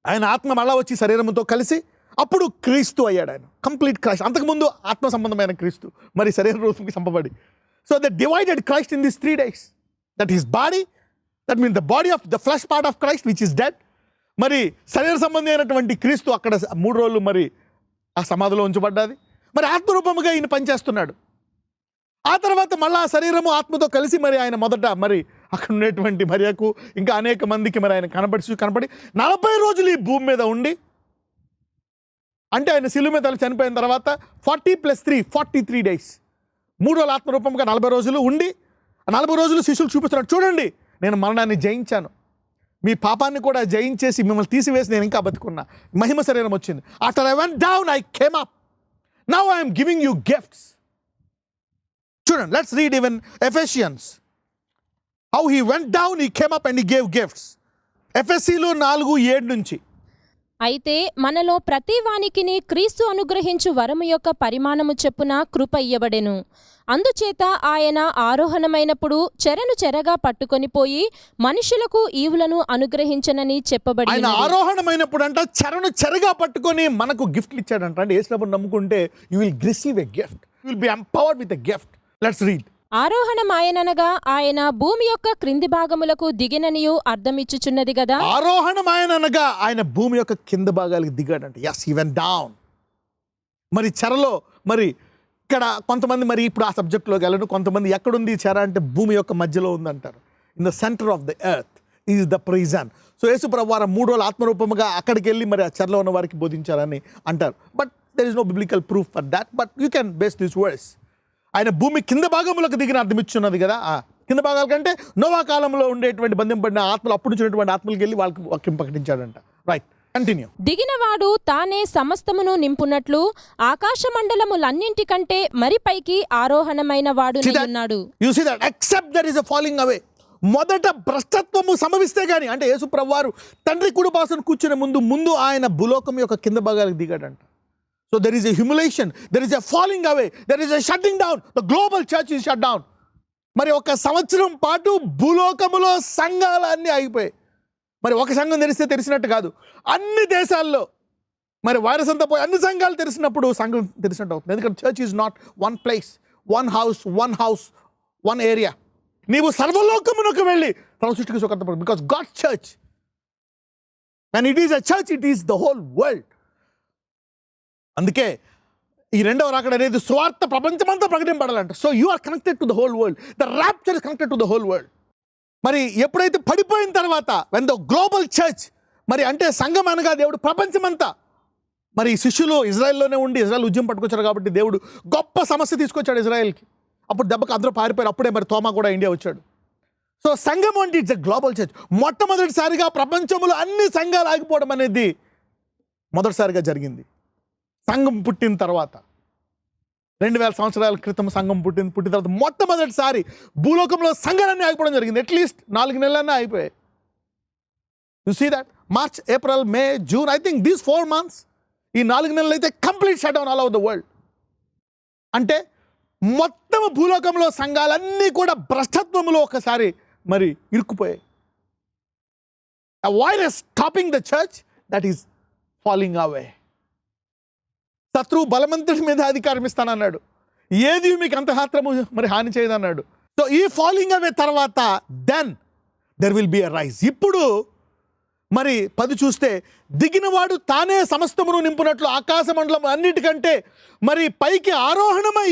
ఆయన ఆత్మ మళ్ళా వచ్చి శరీరంతో కలిసి అప్పుడు క్రీస్తు అయ్యాడు. ఆయన కంప్లీట్ క్రైస్ట్. అంతకుముందు ఆత్మ సంబంధమైన క్రీస్తు మరి శరీర రూపంకి చంపబడి. So they divided Christ in this 3 days. That his body, that mean the body of the flesh part of Christ which is dead. మరి శరీర సంబంధమైనటువంటి క్రీస్తు అక్కడ 3 రోజులు మరి ఆ సమాధిలో ఉంచబడ్డది. మరి ఆత్మరూపముగా ఈయన పనిచేస్తున్నాడు. ఆ తర్వాత మళ్ళీ ఆ శరీరము ఆత్మతో కలిసి మరి ఆయన మొదట మరి అక్కడ ఉండేటువంటి మరియకు ఇంకా అనేక మందికి మరి ఆయన కనపడి 40 రోజులు ఈ భూమి మీద ఉండి, అంటే ఆయన సిలువ మీద చనిపోయిన తర్వాత 40 + 3 43 days 3 రోజుల ఆత్మరూపంగా 40 రోజులు ఉండి 40 రోజులు శిష్యులు చూపిస్తున్నాడు. చూడండి, నేను మరణాన్ని జయించాను, మీ పాపాన్ని కూడా జయించేసి మిమ్మల్ని తీసివేసి నేను ఇంకా బతుకున్నా. మహిమ శరీరం వచ్చింది. After I went down I came up. Now I'm giving you gifts. చూడండి, let's read even Ephesians. How he went down, he came up and he gave gifts. ఎఫెసీలు 4:7 నుంచి. అయితే మనలో ప్రతి వానికిని క్రీస్తు అనుగ్రహించు వరము యొక్క పరిమాణము చెప్పున కృప ఇయ్యబడెను. అందుచేత ఆయన ఆరోహణమైనప్పుడు చెరగా పట్టుకొని పోయి మనుషులకు ఈవులను అనుగ్రహించనని చెప్పబడి. ఆయన ఆరోహణమైనప్పుడు అంట చెరగా పట్టుకొని మనకు గిఫ్ట్లు ఇచ్చాడంట. అంటే యేసును నమ్ముకుంటే you will receive a gift, you will be empowered with a gift. Let's read. ఆరోహణమాయననగా ఆయన భూమి యొక్క క్రింది భాగములకు దిగిననియు అర్థమిచ్చుచున్నది కదా. ఆరోహణమాయననగా ఆయన భూమి యొక్క కింద భాగాలకు దిగాడంట. yes, he went down. మరి చెరలో మరి ఇక్కడ కొంతమంది మరి ఇప్పుడు ఆ సబ్జెక్ట్లోకి వెళ్ళను. కొంతమంది ఎక్కడుంది చెర అంటే భూమి యొక్క మధ్యలో ఉందంటారు. In the centre of the earth is the prison. So యేసు ప్రభువు వారు 3 రోజులు ఆత్మరూపముగా అక్కడికి వెళ్ళి మరి ఆ చెరలో ఉన్న వారికి బోధించారని అంటారు. But there is no biblical proof for that, but you can base this words. ఆయన భూమి కింద భాగములకు దిగిన అర్థం ఇచ్చున్నది కదా. ఆ కింద భాగాల కంటే నోవా కాలంలో ఉండేటువంటి బంధింపడిన ఆత్మలు అప్పుడు వచ్చినటువంటి ఆత్మలకు వెళ్ళి వాళ్ళకి వాక్యం ప్రకటించాడంట. Right, continue. దిగినవాడు తానే సమస్తమును నింపునట్లు ఆకాశ మండలములన్నింటికంటే మరి పైకి ఆరోహణమైన వాడు ఉన్నాడు. You see that except there is a falling away. మొదట భ్రష్టత్వము సంభవిస్తే గానీ, అంటే యేసు ప్రభువారు తండ్రి కుడి పార్శ్వన కూర్చునే ముందు ఆయన భూలోకం యొక్క కింద భాగాలకు దిగాడంట. So there is a humiliation, there is a falling away, there is a shutting down. The global church is shut down. మరి 1 సంవత్సరం పాటు భూలోకములో సంఘాలు అన్నీ ఆగిపోయాయి. మరి ఒక సంఘం తెరిస్తే తెరిచినట్టు కాదు, అన్ని దేశాల్లో మరి వైరస్ అంతా పోయి అన్ని సంఘాలు తెరిచినప్పుడు సంఘం తెరిచినట్టు అవుతుంది. ఎందుకంటే church is not one place, one house, one area. నీవు సర్వలోకమునకు వెళ్ళి సృష్టికి సుఖపడు. Because God church, and it is a church, it is the whole world. అందుకే ఈ రెండవ రాకడ అనేది స్వార్థ ప్రపంచమంతా ప్రకటింపడాలంట. So you are connected to the whole world. The rapture is connected to the whole world. మరి ఎప్పుడైతే పడిపోయిన తర్వాత వెన్ ద గ్లోబల్ చర్చ్, మరి అంటే సంఘం అనగా దేవుడు ప్రపంచమంతా, మరి శిష్యులు ఇజ్రాయెల్లోనే ఉండి ఇజ్రాయెల్ ఉద్యమం పట్టుకొచ్చారు కాబట్టి దేవుడు గొప్ప సమస్య తీసుకొచ్చాడు ఇజ్రాయెల్కి. అప్పుడు దెబ్బకి అందరూ పారిపోయారు. అప్పుడే మరి తోమా కూడా ఇండియా వచ్చాడు. సో సంఘం అంటే ఇట్స్ ఎ గ్లోబల్ చర్చ్. మొట్టమొదటిసారిగా ప్రపంచంలో అన్ని సంఘాలు ఆగిపోవడం అనేది మొదటిసారిగా జరిగింది సంఘం పుట్టిన తర్వాత. 2000 సంవత్సరాల క్రితం సంఘం పుట్టిన తర్వాత మొట్టమొదటిసారి భూలోకంలో సంఘాలన్నీ ఆగిపోవడం జరిగింది. అట్లీస్ట్ 4 నెలలన్నా అయిపోయాయి. You see that March, April, May, June, I think these 4 months, ఈ 4 నెలలు అయితే complete shut down all over the world. అంటే మొత్తం భూలోకంలో సంఘాలన్నీ కూడా భ్రష్టత్వంలో ఒకసారి మరి ఇరుక్కుపోయాయి. A virus stopping the church that is falling away. శత్రువు బలవంతుడి మీద అధికారం ఇస్తానన్నాడు. ఏది మీకు అంత మాత్రము మరి హాని చేయదన్నాడు. సో ఈ ఫాలింగ్ అవే తర్వాత then there will be a rise. ఇప్పుడు మరి 10 చూస్తే, దిగినవాడు తానే సమస్తమును నింపునట్లు ఆకాశ మండలం అన్నిటికంటే మరి పైకి ఆరోహణమై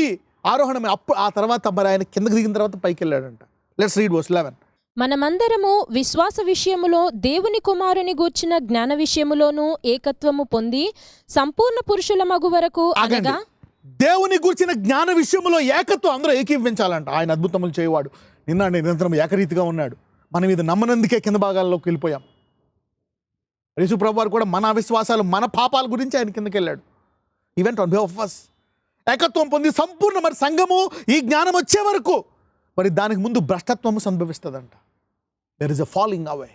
అప్పుడు ఆ తర్వాత మరి ఆయన కిందకి దిగిన తర్వాత పైకి వెళ్ళాడంట. Let's read verse 11. మనమందరము విశ్వాస విషయములో దేవుని కుమారుని గూర్చిన జ్ఞాన విషయములోను ఏకత్వము పొంది సంపూర్ణ పురుషుల మగు వరకు, అనగా దేవుని గూర్చిన జ్ఞాన విషయంలో ఏకత్వం అందరూ ఏకీవించాలంట. ఆయన అద్భుతములు చేయవాడు. నిన్న నిరంతరం ఏకరీతిగా ఉన్నాడు. మనం ఇది నమ్మనందుకే కింద భాగాల్లోకి వెళ్ళిపోయాం. యేసు ప్రభువు వారు కూడా మన అవిశ్వాసాలు, మన పాపాల గురించి ఆయన కిందకి వెళ్ళాడు. Event on behalf of us. ఏకత్వం పొంది సంపూర్ణ మరి సంఘము ఈ జ్ఞానం వచ్చే వరకు మరి దానికి ముందు భ్రష్టత్వము సంభవిస్తుందంట. There is a falling away.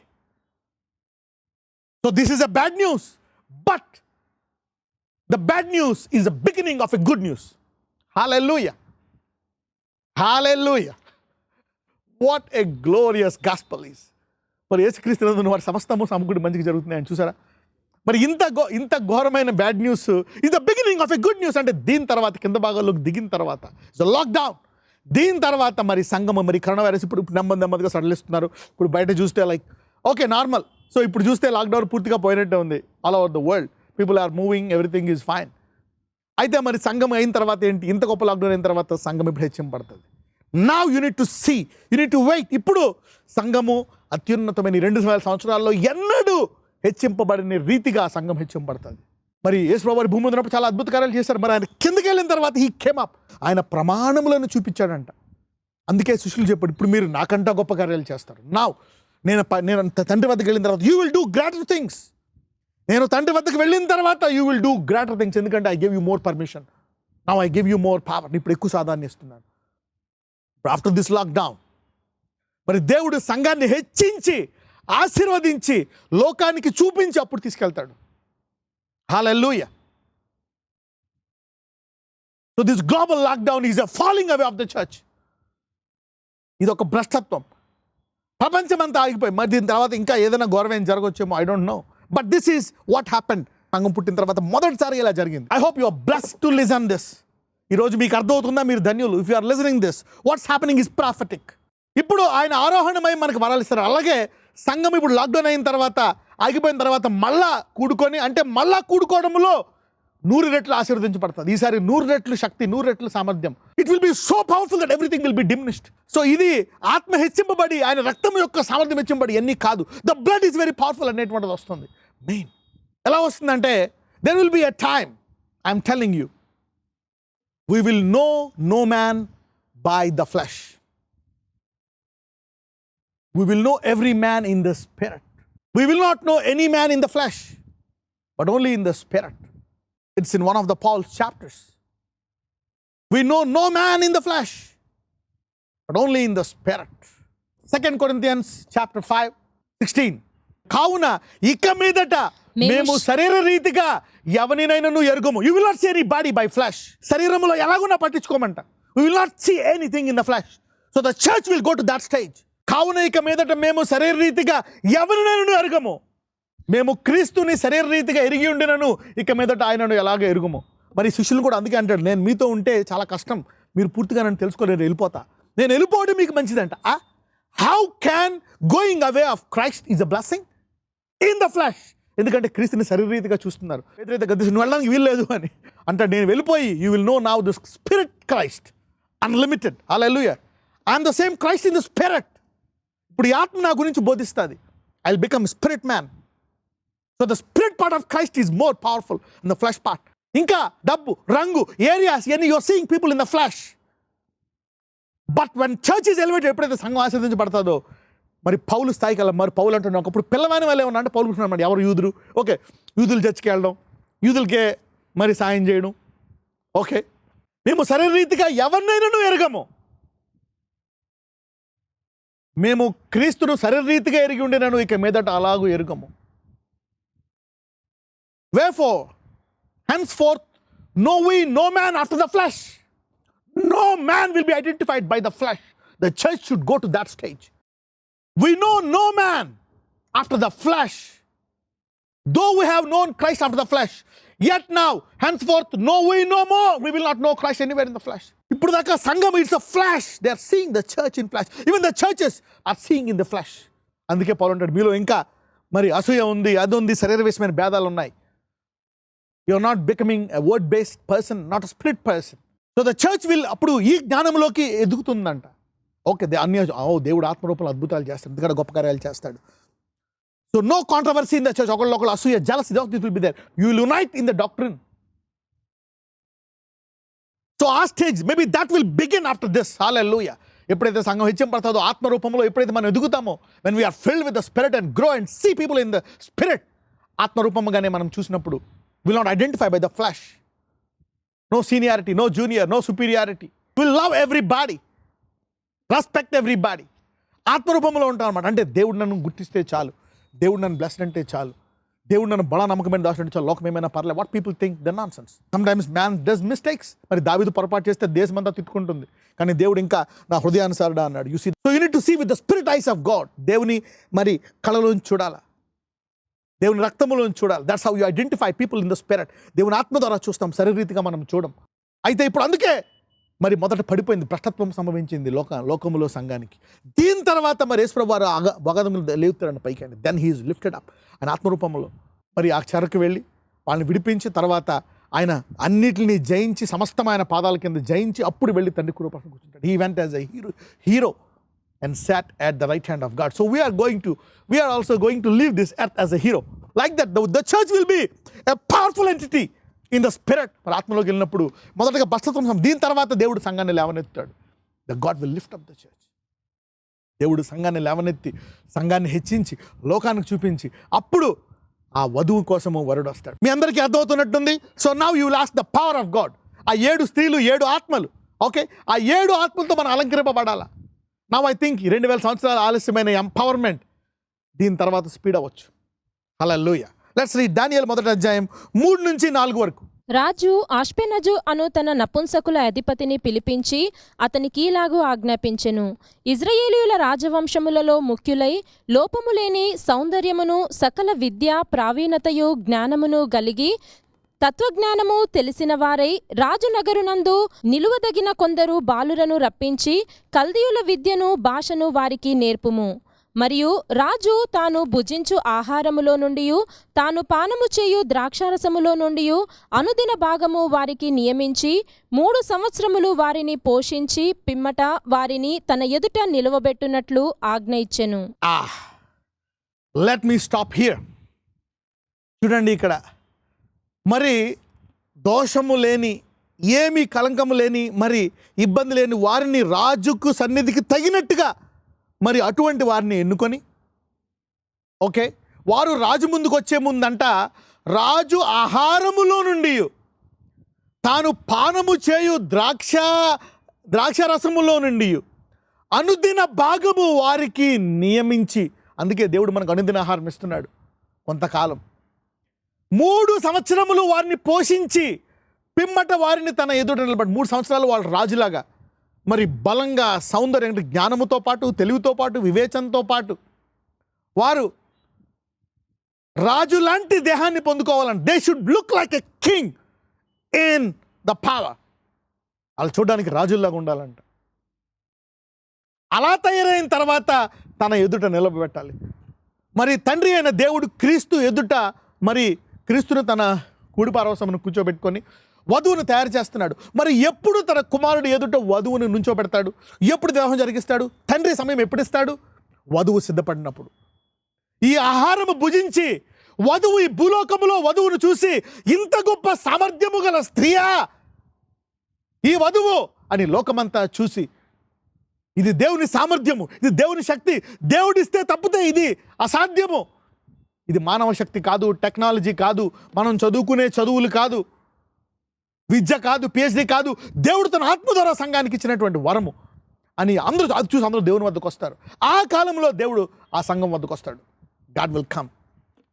So this is a bad news, but the bad news is the beginning of a good news. Hallelujah, hallelujah. What a glorious gospel is. మరి యేసుక్రీస్తునందు వారి సమస్తము సమకూడి మంచిగా జరుగుతున్నాయని చూసారా. మరి ఇంత ఘోరమైన bad news is the beginning of a good news. అంటే దీని తర్వాత కింద భాగాల్లోకి దిగిన తర్వాత లాక్డౌన్, దీని తర్వాత మరి సంఘము మరి కరోనా వైరస్ ఇప్పుడు నెమ్మదిగా సడలిస్తున్నారు. ఇప్పుడు బయట చూస్తే లైక్ ఓకే నార్మల్. సో ఇప్పుడు చూస్తే లాక్డౌన్ పూర్తిగా పోయినట్టే ఉంది all over the world. People are moving, everything is fine. అయితే మరి సంఘం అయిన తర్వాత ఏంటి? ఇంత గొప్ప లాక్డౌన్ అయిన తర్వాత సంఘం ఇప్పుడు హెచ్చింపడుతుంది. Now you need to see, you need to wait. ఇప్పుడు సంఘము అత్యున్నతమైన 2000 సంవత్సరాల్లో ఎన్నడూ హెచ్చింపబడిన రీతిగా సంఘం హెచ్చింపడుతుంది. మరి యేసు ప్రభువు వారి భూమి మీద ఉన్నప్పుడు చాలా అద్భుత కార్యాలు చేశారు. మరి ఆయన కిందకి వెళ్ళిన తర్వాత హీ కేమ్ అప్. ఆయన ప్రమాణములను చూపించాడంట. అందుకే శిష్యులు చెప్పాడు, ఇప్పుడు మీరు నాకంటా గొప్ప కార్యాలు చేస్తారు. నేను తండ్రి వద్దకు వెళ్ళిన తర్వాత you will do greater things. నేను తండ్రి వద్దకు వెళ్ళిన తర్వాత you will do greater things. ఎందుకంటే I give you more permission. Now I give you more power. ఇప్పుడు ఎక్కువ సాధారణ ఇస్తున్నాను. ఆఫ్టర్ దిస్ లాక్డౌన్ మరి దేవుడు సంఘాన్ని హెచ్చించి ఆశీర్వదించి లోకానికి చూపించి అప్పుడు తీసుకెళ్తాడు. Hallelujah. So this global lockdown is a falling away of the church. ఇది ఒక భ్రష్టత్వం. ప్రపంచమంతా ఆగిపోయి మరి దీని తర్వాత ఇంకా ఏదైనా ఘోరమైన జరగవచ్చేమో, I don't know. But this is what happened. సంఘం పుట్టిన తర్వాత మొదటిసారి ఇలా జరిగింది. I hope you are blessed to listen this. ఈరోజు మీకు అర్థమవుతుందా? మీరు ధన్యులు. If you are listening this, what's happening is prophetic. ఇప్పుడు ఆయన ఆరోహణమై మనకు వరాలు ఇస్తారు. అలాగే సంఘం ఇప్పుడు లాక్డౌన్ అయిన తర్వాత ఆగిపోయిన తర్వాత మళ్ళా కూడుకొని, అంటే మళ్ళా కూడుకోవడంలో 100 రెట్లు ఆశీర్వదించబడుతుంది. ఈసారి 100 రెట్లు శక్తి, 100 రెట్లు సామర్థ్యం. It will be so powerful that everything will be diminished. So ఇది ఆత్మ హెచ్చింపబడి, ఆయన రక్తం యొక్క సామర్థ్యం హెచ్చింపబడి ఎన్ని కాదు, the blood is very powerful అనేటువంటిది వస్తుంది. మెయిన్ ఎలా వస్తుందంటే, there will be a time, I'm telling you, we will know no man by the flesh. We will know every man in the spirit. We will not know any man in the flesh, but only in the spirit. It's in one of the Paul's chapters. We know no man in the flesh, but only in the spirit. 2 Corinthians chapter 5:16. కావున ఇక మీదట మేము శరీర రీతిగా ఎవరినైనాను ఎరుగము. You will not see anybody by flesh. శరీరములో ఎలాగున్నా పట్టించుకోమంట. We will not see anything in the flesh. So the church will go to that stage. కావున ఇక మీదట మేము శరీర రీతిగా ఎవరినైనా ఎరుగము. మేము క్రీస్తుని శరీరరీతిగా ఎరిగి ఉండినను ఇక మీదట ఆయనను ఎలాగ ఎరుగుము. మరి శిష్యులు కూడా అందుకే అంటాడు, నేను మీతో ఉంటే చాలా కష్టం, మీరు పూర్తిగా నన్ను తెలుసుకోలేరు, వెళ్ళిపోతా. నేను వెళ్ళిపోవడం మీకు మంచిదంట. How can going away of Christ is a blessing in the flash? ఎందుకంటే క్రీస్తుని శరీరరీతిగా చూస్తున్నారు. నువ్వు వెళ్ళడానికి వీల్లేదు అని అంటాడు. నేను వెళ్ళిపోయి you will no now the spirit Christ unlimited. Hallelujah. I'm the same Christ in the spirit. ఇప్పుడు ఈ ఆత్మ నా గురించి బోధిస్తుంది. I will become spirit man. So the spirit part of Christ is more powerful in the flash part. ఇంకా డబ్బు, రంగు, areas ఇవన్నీ your seeing people in the flash. But when church is elevated, ఎప్పుడైతే సంఘం ఆశీర్వదించబడతాదో, మరి పౌలు స్థాయికి వెళ్ళాం. మరి పౌలు అంటున్నాం ఒకప్పుడు పిల్లవాని వాళ్ళే ఉన్నా అంటే పౌలు కూర్చున్నాడు. ఎవరు? యూదులు. ఓకే, యూదులు చర్చికి వెళ్ళడం, యూదులకే మరి సాయం చేయడం. ఓకే, మేము శరీరరీతిగా ఎవరినైనా ఎరగము. మేము క్రీస్తును శరీరరీతిగా ఎరిగి ఉండినను ఇక మీదట అలాగూ ఎరుగము. Wherefore, henceforth, know we no man after the flesh. No man will be identified by the flesh. The church should go to that stage. We know no man after the flesh. Though we have known Christ after the flesh, yet now, henceforth, know we no more. We will not know Christ anywhere in the flesh. ఇప్పుడు దాకా సంఘం it's a flesh. They are seeing the church in flesh. Even the churches are seeing in the flesh. అందుకే పౌలు అంటాడు, మీలో ఇంకా మరి అసూయ ఉంది, అది ఉంది, శరీర విషయమైన భేదాలు ఉన్నాయి. You are not becoming a word based person, not a spirit person. So the church will అప్పుడు ఈ జ్ఞానంలోకి ఎదుగుతుందంట. ఓకే, దేవుడు ఆత్మరూపంలో అద్భుతాలు చేస్తాడు, ఎందుకంటే గొప్ప కార్యాలు చేస్తాడు. So no controversy in the church. ఒకళ్ళు అసూయ, jealousy, this will be there. You will unite in the doctrine. So ఆ stage maybe that will begin after this. Hallelujah. ఎప్పుడైతే సంఘం హెచ్చింపడుతుందో ఆత్మరూపంలో, ఎప్పుడైతే మనం ఎదుగుతామో, when we are filled with the spirit and grow and see people in the spirit, ఆత్మరూపంగానే మనం చూసినప్పుడు will not identify by the flesh. No seniority, no junior, no superiority. Will love everybody, respect everybody. ఆత్మరూపంలో ఉంటాం అనమాట. అంటే దేవుడు నన్ను గుర్తిస్తే చాలు, దేవుడు నన్ను బ్లెస్డ్ అంటే చాలు, దేవుడు నన్ను బలా నమ్మకమైన దాచుడు అంటే చాలు, లోకం ఏమైనా పర్లేదు. What people think the non sense. Some times man does mistakes. మరి దావీదు పొరపాటు చేస్తే దేశమంతా తిట్టుకుంటుంది, కానీ దేవుడు ఇంకా నా హృదయానుసారుడా అన్నాడు. You see, so you need to see with the spirit eyes of God. దేవుని మరి కళలోంచి చూడాలా, దేవుని రక్తములోంచి చూడాలి. That's how you identify people in the spirit. దేవుని ఆత్మ ద్వారా చూస్తాం, శరీరీతిగా మనం చూడం. అయితే ఇప్పుడు అందుకే మరి మొదట పడిపోయింది, భ్రష్టత్వం సంభవించింది లోకములో సంఘానికి. దీని తర్వాత మరి యేసుప్రభువు వారు అగాధములు లేవుతారండి పైకి అండి. Then he is lifted up. ఆయన ఆత్మరూపంలో మరి ఆ చెరకు వెళ్ళి వాళ్ళని విడిపించి, తర్వాత ఆయన అన్నిటిని జయించి, సమస్తమైన పాదాల కింద జయించి, అప్పుడు వెళ్ళి తండ్రి కృపను కూర్చుంటాడు. He went as a hero and sat at the right hand of God. So we are also going to leave this earth as a hero. Like that, the church will be a powerful entity in the spirit. మరి ఆత్మలోకి వెళ్ళినప్పుడు మొదటగా భ్రష్టత్వం, దీని తర్వాత దేవుడు సంఘాన్ని లేవనెత్తాడు. The God will lift up the church. దేవుడు సంఘాన్ని లేవనెత్తి, సంఘాన్ని హెచ్చించి, లోకానికి చూపించి, అప్పుడు ఆ వధువు కోసము వరుడు వస్తాడు. మీ అందరికీ అర్థమవుతున్నట్టుంది. So now you will ask the power of God. ఆ 7 స్త్రీలు, 7 ఆత్మలు. ఓకే, ఆ 7 ఆత్మలతో మనం అలంకరింపబడాలా. నవ్ ఐ థింక్ 2000 సంవత్సరాల ఆలస్యమైన ఎంపవర్మెంట్ దీని తర్వాత స్పీడ్ అవ్వచ్చు. హల్లెలూయా. లెట్స్ రీడ్ దానియేలు మొదటి అధ్యాయం 3 నుంచి 4 వరకు. రాజు ఆష్పెనజు అను తన నపుంసకుల అధిపతిని పిలిపించి అతనికి ఇలాగు ఆజ్ఞాపించెను. ఇజ్రాయేలీయుల రాజవంశములలో ముఖ్యులై లోపము లేని సౌందర్యమును, సకల విద్య ప్రావీణతయు, జ్ఞానమును గలిగి తత్వజ్ఞానము తెలిసిన వారై రాజునగరునందు నిలువదగిన కొందరు బాలురను రప్పించి కల్దీయుల విద్యను, భాషను వారికి నేర్పుము. మరియు రాజు తాను భుజించు ఆహారములో నుండి, తాను పానము చేయు ద్రాక్షారసములో నుండి అనుదిన భాగము వారికి నియమించి 3 సంవత్సరములు వారిని పోషించి పిమ్మట వారిని తన ఎదుట నిలువబెట్టునట్లు ఆజ్ఞ ఇచ్చెను. Let me stop here. చూడండి, ఇక్కడ మరి దోషము లేని, ఏమీ కలంకము లేని, మరి ఇబ్బంది లేని వారిని రాజుకు సన్నిధికి తగినట్టుగా మరి అటువంటి వారిని ఎన్నుకొని, ఓకే, వారు రాజు ముందుకు వచ్చే ముందంట రాజు ఆహారములో నుండి తాను పానము చేయు ద్రాక్షరసములో నుండి అనుదిన భాగము వారికి నియమించి, అందుకే దేవుడు మనకు అనుదిన ఆహారం ఇస్తున్నాడు కొంతకాలం, 3 సంవత్సరములు వారిని పోషించి పిమ్మట వారిని తన ఎదుట నిలబడి 3 సంవత్సరాలు వాళ్ళు రాజులాగా మరి బలంగా, సౌందర్యం, జ్ఞానముతో పాటు, తెలివితో పాటు, వివేచనతో పాటు వారు రాజు లాంటి దేహాన్ని పొందుకోవాలంటే they should look like a king in the power. వాళ్ళు చూడడానికి రాజుల్లాగా ఉండాలంట. అలా తయారైన తర్వాత తన ఎదుట నిలబెట్టాలి. మరి తండ్రి అయిన దేవుడు క్రీస్తు ఎదుట మరి క్రీస్తును తన కుడి పార్శ్వమున కూర్చోబెట్టుకొని వధువును తయారు చేస్తున్నాడు. మరి ఎప్పుడు తన కుమారుడు ఎదుట వధువును నుంచోబెడతాడు? ఎప్పుడు వివాహం జరిగిస్తాడు? తండ్రి సమయం ఎప్పుడు ఇస్తాడు? వధువు సిద్ధపడినప్పుడు. ఈ ఆహారము భుజించి వధువు ఈ భూలోకములో వధువును చూసి ఇంత గొప్ప సామర్థ్యము గల స్త్రీయా ఈ వధువు అని లోకమంతా చూసి ఇది దేవుని సామర్థ్యము, ఇది దేవుని శక్తి, దేవుడిస్తే తప్పితే ఇది అసాధ్యము, ఇది మానవ శక్తి కాదు, టెక్నాలజీ కాదు, మనం చదువుకునే చదువులు కాదు, విద్య కాదు, పిహెచ్డి కాదు, దేవుడు తన ఆత్మ ద్వారా సంఘానికి ఇచ్చినటువంటి వరము అని అందరూ అది చూసి అందరూ దేవుని వద్దకు వస్తారు. ఆ కాలంలో దేవుడు ఆ సంఘం వద్దకు వస్తాడు. God will come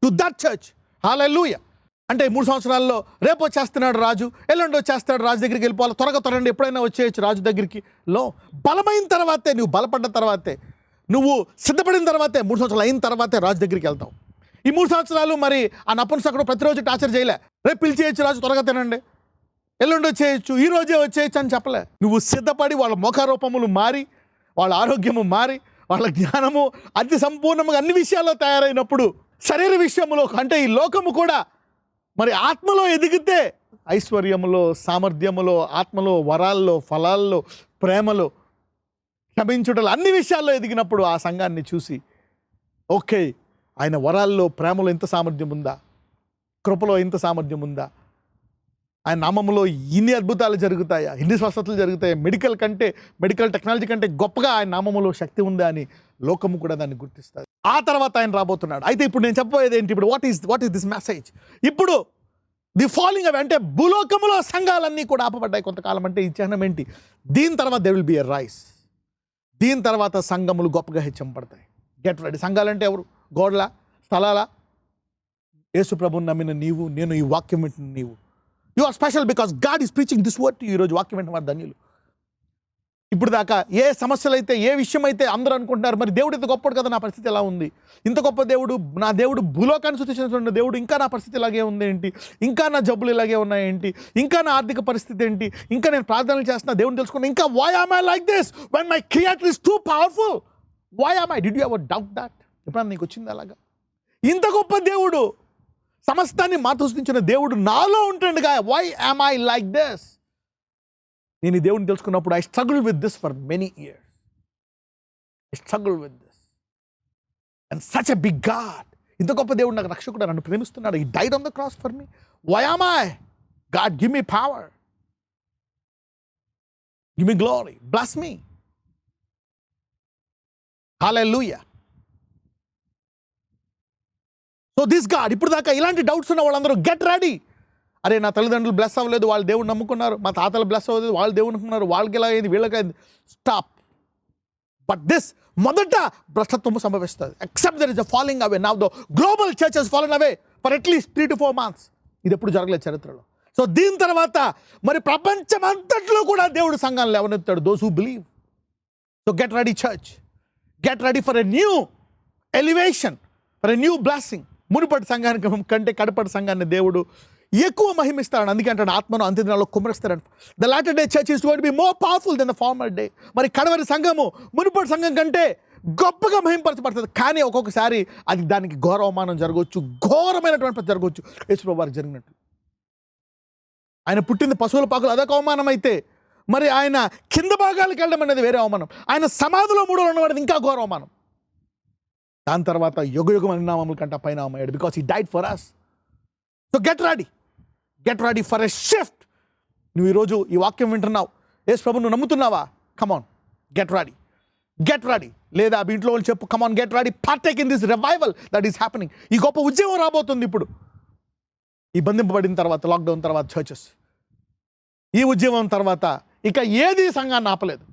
to that church. Hallelujah. అంటే 3 సంవత్సరాల్లో రేపు వచ్చేస్తున్నాడు రాజు, ఎల్లుండి వచ్చేస్తాడు, రాజు దగ్గరికి వెళ్ళిపోవాలి, త్వరగా ఎప్పుడైనా వచ్చేయచ్చు రాజు దగ్గరికి. బలమైన తర్వాతే, నువ్వు బలపడ్డ తర్వాతే, నువ్వు సిద్ధపడిన తర్వాతే, 3 సంవత్సరాలు అయిన తర్వాతే రాజు దగ్గరికి వెళ్తావు. ఈ 3 సంవత్సరాలు మరి ఆ నపుంసకుడు ప్రతిరోజు టార్చర్ చేయలే. రేపు పిలిచేయచ్చు రాజు, త్వరగా తినండి, ఎల్లుండి వచ్చేయచ్చు, ఈ రోజే వచ్చేయచ్చు అని చెప్పలే. నువ్వు సిద్ధపడి వాళ్ళ ముఖరూపములు మారి, వాళ్ళ ఆరోగ్యము మారి, వాళ్ళ జ్ఞానము అతి సంపూర్ణంగా అన్ని విషయాల్లో తయారైనప్పుడు శరీర విషయంలో అంటే ఈ లోకము కూడా మరి ఆత్మలో ఎదిగితే ఐశ్వర్యములో, సామర్థ్యములో, ఆత్మలో, వరాల్లో, ఫలాల్లో, ప్రేమలో, క్షమించుటలు అన్ని విషయాల్లో ఎదిగినప్పుడు ఆ సంఘాన్ని చూసి ఓకే, ఆయన వరాల్లో, ప్రేమలో ఎంత సామర్థ్యం ఉందా, కృపలో ఎంత సామర్థ్యం ఉందా, ఆయన నామములో ఇన్ని అద్భుతాలు జరుగుతాయా, ఇన్ని స్వస్థతలు జరుగుతాయా, మెడికల్ టెక్నాలజీ కంటే గొప్పగా ఆయన నామములో శక్తి ఉందా అని లోకము కూడా దాన్ని గుర్తిస్తుంది. ఆ తర్వాత ఆయన రాబోతున్నాడు. అయితే ఇప్పుడు నేను చెప్పబోయేది ఏంటి? ఇప్పుడు వాట్ ఈస్ దిస్ మెసేజ్? ఇప్పుడు ది ఫాలింగ్ అవి అంటే భూలోకములో సంఘాలన్నీ కూడా ఆపబడ్డాయి కొంతకాలం. అంటే ఈ చిహ్నం ఏంటి? దీని తర్వాత they will be a rice. దీని తర్వాత సంఘములు గొప్పగా హెచ్చింపబడతాయి. Get ready. సంఘాలంటే ఎవరు? గోడల, స్థలాల? యేసు ప్రభువుని నమ్మిన నీవు, నేను, ఈ వాక్యం వింటున్న నీవు. You are special because God is preaching this word. ఈరోజు వాక్యం వింటున్న వారు ధన్యులు. ఇప్పుడు దాకా ఏ సమస్యలు అయితే, ఏ విషయం అయితే అందరూ అనుకుంటున్నారు, మరి దేవుడు ఇంత గొప్పడు కదా, నా పరిస్థితి ఎలా ఉంది, ఇంత గొప్ప దేవుడు, నా దేవుడు భూలోకాన్ని సృష్టించిన దేవుడు, ఇంకా నా పరిస్థితి ఇలాగే ఉంది ఏంటి, ఇంకా నా జబ్బులు ఇలాగే ఉన్నాయేంటి, ఇంకా నా ఆర్థిక పరిస్థితి ఏంటి, ఇంకా నేను ప్రార్థనలు చేస్తున్నా దేవుడిని తెలుసుకున్నా, ఇంకా why am I like this when my creator is too powerful? Why am I? Did you ever doubt that? ఎప్పుడన్నా నీకు వచ్చింది అలాగా? ఇంత గొప్ప దేవుడు, సమస్తాన్ని మాతో సృష్టించిన దేవుడు నాలో ఉంటుండగా why am I like this? నేను ఈ దేవుడిని తెలుసుకున్నప్పుడు I struggle with this for many years. I struggle with this and such a big God. ఇంత గొప్ప దేవుడు నాకు రక్షకుడు, నన్ను ప్రేమిస్తున్నాడు. He died on the cross for me. Why am I? God give me power, give me glory, bless me. Hallelujah. So this God, ఇప్పుడు దాకా ఇలాంటి డౌట్స్ ఉన్న వాళ్ళందరూ గెట్ రెడీ. అరే, నా తల్లిదండ్రులు బ్లెస్ అవ్వలేదు, వాళ్ళు దేవుడు నమ్ముకున్నారు, మా తాతలు బ్లెస్ అవ్వలేదు, వాళ్ళు దేవుడు నమ్ముకున్నారు, వాళ్ళకి ఎలా అయింది, వీళ్ళకి అయింది. స్టాప్. బట్ దిస్ మొదట భ్రష్టత్వము సంభవిస్తుంది. Except there is a falling away. Now the global church has fallen away for at least 3 to 4 months. ఇది ఎప్పుడు జరగలేదు చరిత్రలో. సో దీని తర్వాత మరి ప్రపంచం అంతట్లో కూడా దేవుడు సంఘాన్ని లేవనెత్తాడు. Those who believe. So get ready church. Get ready for a new elevation, for a new blessing. మునుపటి సంఘానికి కంటే కడపటి సంఘాన్ని దేవుడు ఎక్కువ మహిమిస్తాడు. అందుకే అంటాడు, ఆత్మను అంత్య దినాల్లో కుమ్మరిస్తాడు. The latter day church is going to be more powerful then the former day. మరి కడవరి సంఘము మునుపటి సంఘం కంటే గొప్పగా మహింపరచబడుతుంది. కానీ ఒక్కొక్కసారి అది దానికి ఘోర అవమానం జరగవచ్చు, ఘోరమైనటువంటి జరగవచ్చు. యేసుప్రభువు వారికి జరిగినట్టు. ఆయన పుట్టింది పశువుల పాకులు, అదొక అవమానం అయితే, మరి ఆయన కింద భాగాలకు వెళ్ళడం అనేది వేరే అవమానం. ఆయన సమాధిలో 3 రోజులు ఉండడం ఇంకా ఘోర అవమానం. దాని తర్వాత యుగయుగమైన నామముల కంటే పైన అమ్మాడు, because he died for us. So get ready for a shift. నువ్వు ఈరోజు ఈ వాక్యం వింటున్నావు, యేసు ప్రభువును నువ్వు నమ్ముతున్నావా? Come on, get ready. లేదా మీ ఇంట్లో వాళ్ళు చెప్పు, come on get ready, partake in this revival that is happening. ఈ గొప్ప ఉద్యమం రాబోతుంది ఇప్పుడు. ఈ బంధింపబడిన తర్వాత, లాక్డౌన్ తర్వాత చర్చెస్, ఈ ఉద్యమం తర్వాత ఇక ఏది సంఘాన్ని ఆపలేదు.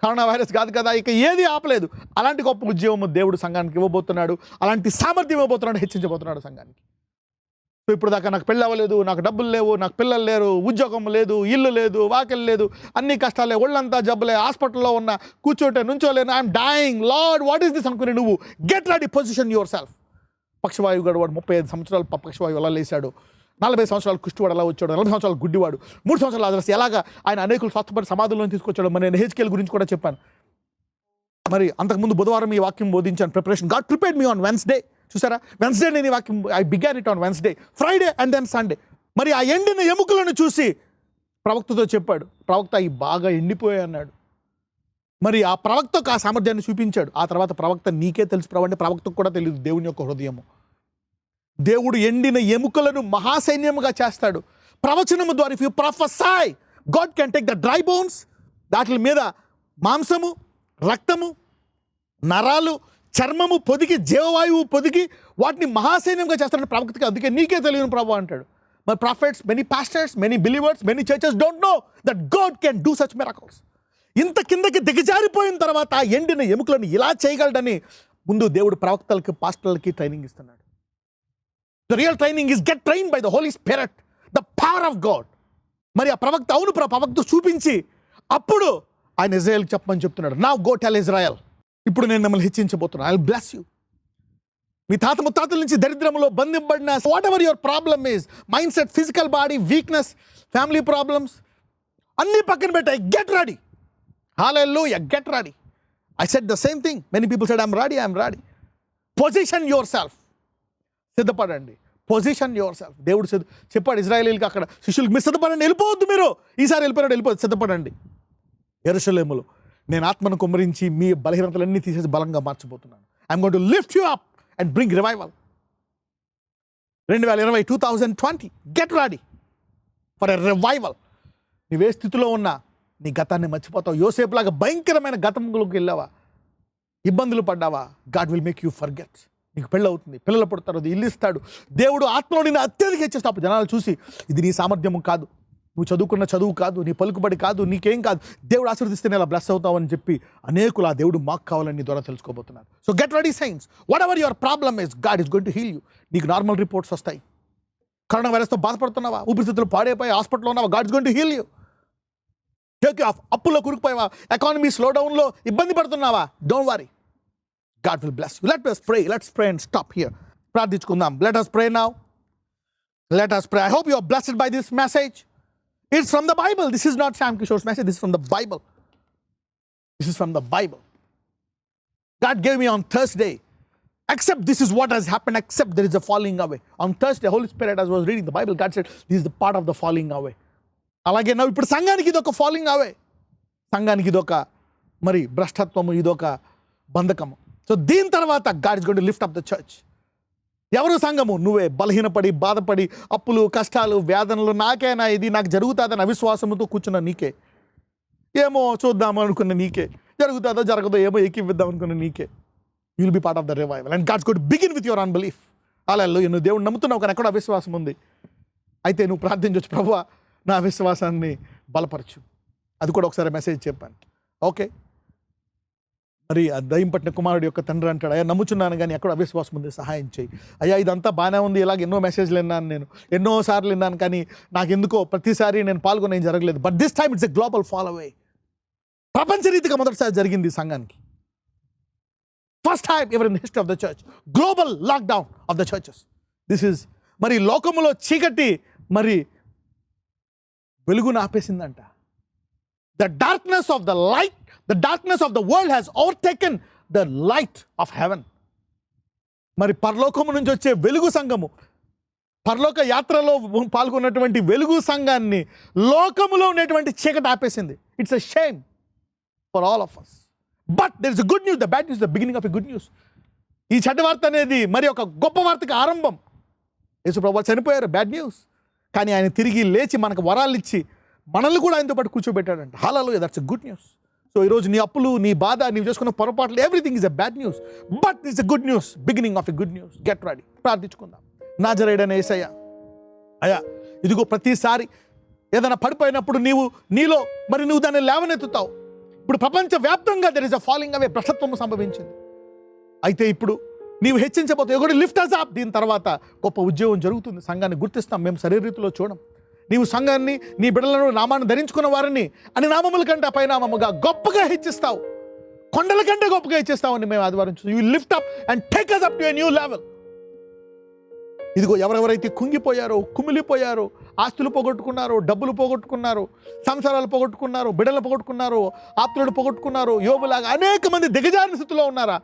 కరోనా వైరస్ కాదు కదా, ఇక ఏది ఆపలేదు. అలాంటి గొప్ప ఉద్యమం దేవుడు సంఘానికి ఇవ్వబోతున్నాడు. అలాంటి సామర్థ్యం ఇవ్వబోతున్నాడు, హెచ్చించబోతున్నాడు సంఘానికి. సో ఇప్పుడు దాకా నాకు పెళ్ళి అవ్వలేదు, నాకు డబ్బులు లేవు, నాకు పిల్లలు లేరు, ఉద్యోగం లేదు, ఇల్లు లేదు, వాకిలు లేదు, అన్ని కష్టాలే, ఒళ్ళంతా జబ్బులే, హాస్పిటల్లో ఉన్న, కూర్చోటే నుంచోలేను, I'm dying, lord what is this అనుకునే నువ్వు get ready, position yourself. పక్షవాయువు గడవాడు 35 సంవత్సరాలు పక్షవాయువు ఎలా లేశాడు, 40 సంవత్సరాలు కుష్టివాడు ఎలా వచ్చాడు, 40 సంవత్సరాలు గుడ్డివాడు, 3 సంవత్సరాలు లాజరస్ ఎలాగా ఆయన అనేకులు స్వస్థపడి సమాధుల్లో తీసుకొచ్చాడు. మరి నేను హెచ్కేల్ గురించి కూడా చెప్పాను. మరి అంతకుముందు బుధవారం ఈ వాక్యం బోధించాను, preparation. God prepared me on Wednesday. చూసారా, వెన్స్డే నేను ఈ వాక్యం I began it on Wednesday, Friday and then Sunday. మరి ఆ ఎండిన ఎముకలను చూసి ప్రవక్తతో చెప్పాడు. ప్రవక్త అవి బాగా ఎండిపోయాయి అన్నాడు. మరి ఆ ప్రవక్తకు ఆ సామర్థ్యాన్ని చూపించాడు. ఆ తర్వాత ప్రవక్త నీకే తెలుసు ప్రవండి, ప్రవక్తకు కూడా తెలియదు దేవుని యొక్క హృదయము. దేవుడు ఎండిన ఎముకలను మహాసైన్యముగా చేస్తాడు ప్రవచనము ద్వారా. If you prophesy, God can take the dry bones, వాటి మీద మాంసము, రక్తము, నరాలు, చర్మము పొదిగి, జీవవాయువు పొదిగి వాటిని మహాసైన్యంగా చేస్తాడు ప్రవక్తకి. అందుకే నీకే తెలియని ప్రభు అంటాడు. మరి profits, many pastors, many believers, many churches don't know that God can do such miracles. ఇంత కిందకి దిగజారిపోయిన తర్వాత ఆ ఎండిన ఎముకలను ఇలా చేయగలడని ముందు దేవుడు ప్రవక్తలకి, పాస్టర్లకి ట్రైనింగ్ ఇస్తున్నాడు. The real training is get train by the holy spirit, the power of God. మరి ఆ ప్రవక్త, అవును ప్రవక్త చూపించి అప్పుడు ఆయన ఇజ్రాయెల్కి చెప్పమని చెప్తున్నాడు. నౌ గో టెల్ ఇజ్రాయెల్, ఇప్పుడు నేను మిమ్మల్ని హెచ్చించబోతున్నాను. I will bless you. మీ తాత ముత్తాతల నుంచి దరిద్రంలో బంధింపబడిన whatever your problem is, mindset, physical body, weakness, family problems అన్నీ పక్కన పెట్టాయి. Get ready. Hallelujah, get ready. I said the same thing. Many people said I'm ready, I'm ready. Position yourself. సిద్ధపడండి, position yourself. దేవుడు చెప్పాడు ఇజ్రాయేలీలకి అక్కడ శిష్యులకి, మీరు సిద్ధపడండి, వెళ్ళిపోవద్దు, మీరు ఈసారి వెళ్ళిపోవద్దు, సిద్ధపడండి. యెరూషలేములో నేను ఆత్మను కుమ్మరించి మీ బలహీనతలన్నీ తీసేసి బలంగా మార్చబోతున్నాను. I'm going to lift you up and bring revival. 2020, 2020, get ready for a revival. నీవే స్థితిలో ఉన్నా నీ గతాన్ని మర్చిపోతావు. యోసేపులాగా భయంకరమైన గతంలోకి వెళ్ళావా, ఇబ్బందులు పడ్డావా, God will make you forget. నీకు పెళ్ళి అవుతుంది, పిల్లలు పుడతారు, అది ఇల్లు ఇస్తాడు. దేవుడు ఆత్మలో నిన్ను అత్యధిక హెచ్చిస్తావు. అప్పుడు జనాలు చూసి ఇది నీ సామర్థ్యము కాదు, నువ్వు చదువుకున్న చదువు కాదు, నీ పలుకుబడి కాదు, నీకేం కాదు, దేవుడు ఆశీర్వదిస్తే నేను బ్లెస్ అవుతావు అని చెప్పి అనేకులు ఆ దేవుడు మాకు కావాలని నీ ద్వారా తెలుసుకోబోతున్నారు. So get ready signs. Whatever your problem is, God is going to heal you. నీకు నార్మల్ రిపోర్ట్స్ వస్తాయి. కరోనా వైరస్తో బాధపడుతున్నావా, ఊపిరితిత్తులు పాడైపోయి హాస్పిటల్లో ఉన్నావా, God is going to heal you. అప్పుల్లో కురుకుపోయావా, ఎకానమీ స్లో డౌన్లో ఇబ్బంది పడుతున్నావా, don't worry, God will bless you. Let us pray. Let's pray and stop here. ప్రార్థించుకుందాం. Let us pray now. Let us pray. I hope you are blessed by this message. It's from the Bible. This is not Sam Kishore's message. This is from the Bible. This is from the Bible. God gave me on Thursday. Except this is what has happened. Except there is a falling away. On Thursday, Holy Spirit, as I was reading the Bible, God said, this is the part of the falling away. అలాగే నా ఇప్పుడు సంఘానికి ఇదొక falling అవే. సంఘానికి ఇదొక మరి భ్రష్టత్వము, ఇదొక బంధకము. So దీని తర్వాత God is going to lift up the church. ఎవరు సంఘము? నువ్వే బాధపడి అప్పులు, కష్టాలు, వేదనలు, నాకేనా ఇది, నాకు జరుగుతుందని అవిశ్వాసముతో కూర్చున్న నీకే, ఏమో చూద్దాము అనుకున్న నీకే, జరుగుతుందో జరగదో ఏమో ఎక్కివిద్దాం అనుకున్న నీకే, you will be part of the revival. And God's going to begin with your unbelief. Hallelujah. నువ్వు దేవుడు నమ్ముతున్నావు కానీ ఎక్కడ అవిశ్వాసం ఉంది. అయితే నువ్వు ప్రార్థించవచ్చు, ప్రభువా నా అవిశ్వాసాన్ని బలపరచు. అది కూడా ఒకసారి మెసేజ్ చెప్పాను. ఓకే. మరి ఆ దయ్యం పట్టిన కుమారుడు యొక్క తండ్రి అంటాడు, అయ్యా నమ్ముచున్నాను కానీ ఎక్కడ అవిశ్వాసం ఉంది, సహాయం చేయి. అయ్యా ఇదంతా బాగానే ఉంది, ఇలాగ ఎన్నో మెసేజ్లు విన్నాను, నేను ఎన్నోసార్లు విన్నాను, కానీ నాకు ఎందుకో ప్రతిసారి నేను పాల్గొనేం జరగలేదు. But this time it's a global fall away. ప్రపంచ రీతిగా మొదటిసారి జరిగింది ఈ సంఘానికి. First time ever in the history of the church, global lockdown of the churches. This is మరి లోకములో చీకటి మరి వెలుగును ఆపేసిందంట. The darkness of the light, the darkness of the world has overtaken the light of heaven. మరి పరలోకము నుంచి వచ్చే వెలుగు సంఘము, పరలోక యాత్రలో పాల్గొన్నటువంటి వెలుగు సంఘాన్ని లోకములో ఉన్నటువంటి చీకటి ఆపేసింది. It's a shame for all of us. But there is a good news. The bad news the beginning of a good news. ఈ చెడ్డ వార్త అనేది మరి ఒక గొప్ప వార్తకి ఆరంభం. యేసు ప్రభువు చనిపోయారు, బ్యాడ్ న్యూస్. కానీ ఆయన తిరిగి లేచి మనకు వరాలు ఇచ్చి మనల్ని కూడా ఆయనతో పాటు కూర్చోబెట్టాడంట. Hallelujah, that's a good news. So ఈరోజు నీ అప్పులు, నీ బాధ, నీవు చేసుకున్న పొరపాట్లు, everything is a bad news. But it's a good news, beginning of a good news. Get ready. ప్రార్థించుకుందాం. నాజరేయుడైన యేసయ్య, అయ్యా ఇదిగో ప్రతిసారి ఏదైనా పడిపోయినప్పుడు నీలో మరి నువ్వు దాన్ని లేవనెత్తుతావు. ఇప్పుడు ప్రపంచవ్యాప్తంగా దెర్ ఇస్ అ ఫాలింగ్ అవే, భ్రష్టత్వము సంభవించింది. అయితే ఇప్పుడు నీవు హెచ్చించబోతావు. ఒకటి లిఫ్ట్ అస్ అప్. దీని తర్వాత గొప్ప ఉద్యోగం జరుగుతుంది. సంఘాన్ని గుర్తిస్తాం. మేము శరీరీతిలో చూడం. నీవు సంఘాన్ని, నీ బిడ్డలను, నామాన్ని ధరించుకున్న వారిని అని నామముల కంటే పైనామముగా గొప్పగా హెచ్చిస్తావు. కొండల కంటే గొప్పగా హెచ్చిస్తావని మేము ఆదివారం చూస్తాం. You lift up and take us up to a new level. ఇదిగో ఎవరెవరైతే కుంగిపోయారో, కుమిలిపోయారో, ఆస్తులు పోగొట్టుకున్నారో, డబ్బులు పోగొట్టుకున్నారో, సంసారాలు పోగొట్టుకున్నారో, బిడ్డలు పోగొట్టుకున్నారో, ఆప్తులను పోగొట్టుకున్నారో, యోబులాగా అనేక మంది దిగజారిన స్థితిలో ఉన్నారా?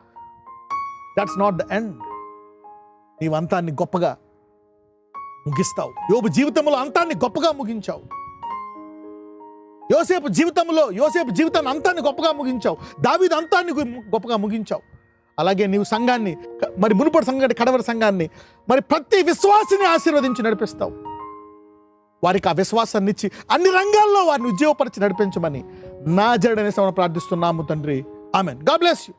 That's not the end. నీవు అంతాన్ని గొప్పగా ముగిస్తావు. యోబు జీవితంలో అంతాన్ని గొప్పగా ముగించావు. యోసేపు జీవితాన్ని అంతాన్ని గొప్పగా ముగించావు. దావీదు అంతాన్ని గొప్పగా ముగించావు. అలాగే నీవు సంఘాన్ని, మరి మునుపటి సంఘాన్ని, కడవరి సంఘాన్ని, మరి ప్రతి విశ్వాసిని ఆశీర్వదించి నడిపిస్తావు. వారికి ఆ విశ్వాసాన్ని ఇచ్చి అన్ని రంగాల్లో వారిని ఉద్యోగపరిచి నడిపించమని నా జడనే ప్రార్థిస్తున్నాము తండ్రి. ఆమెన్. God bless you.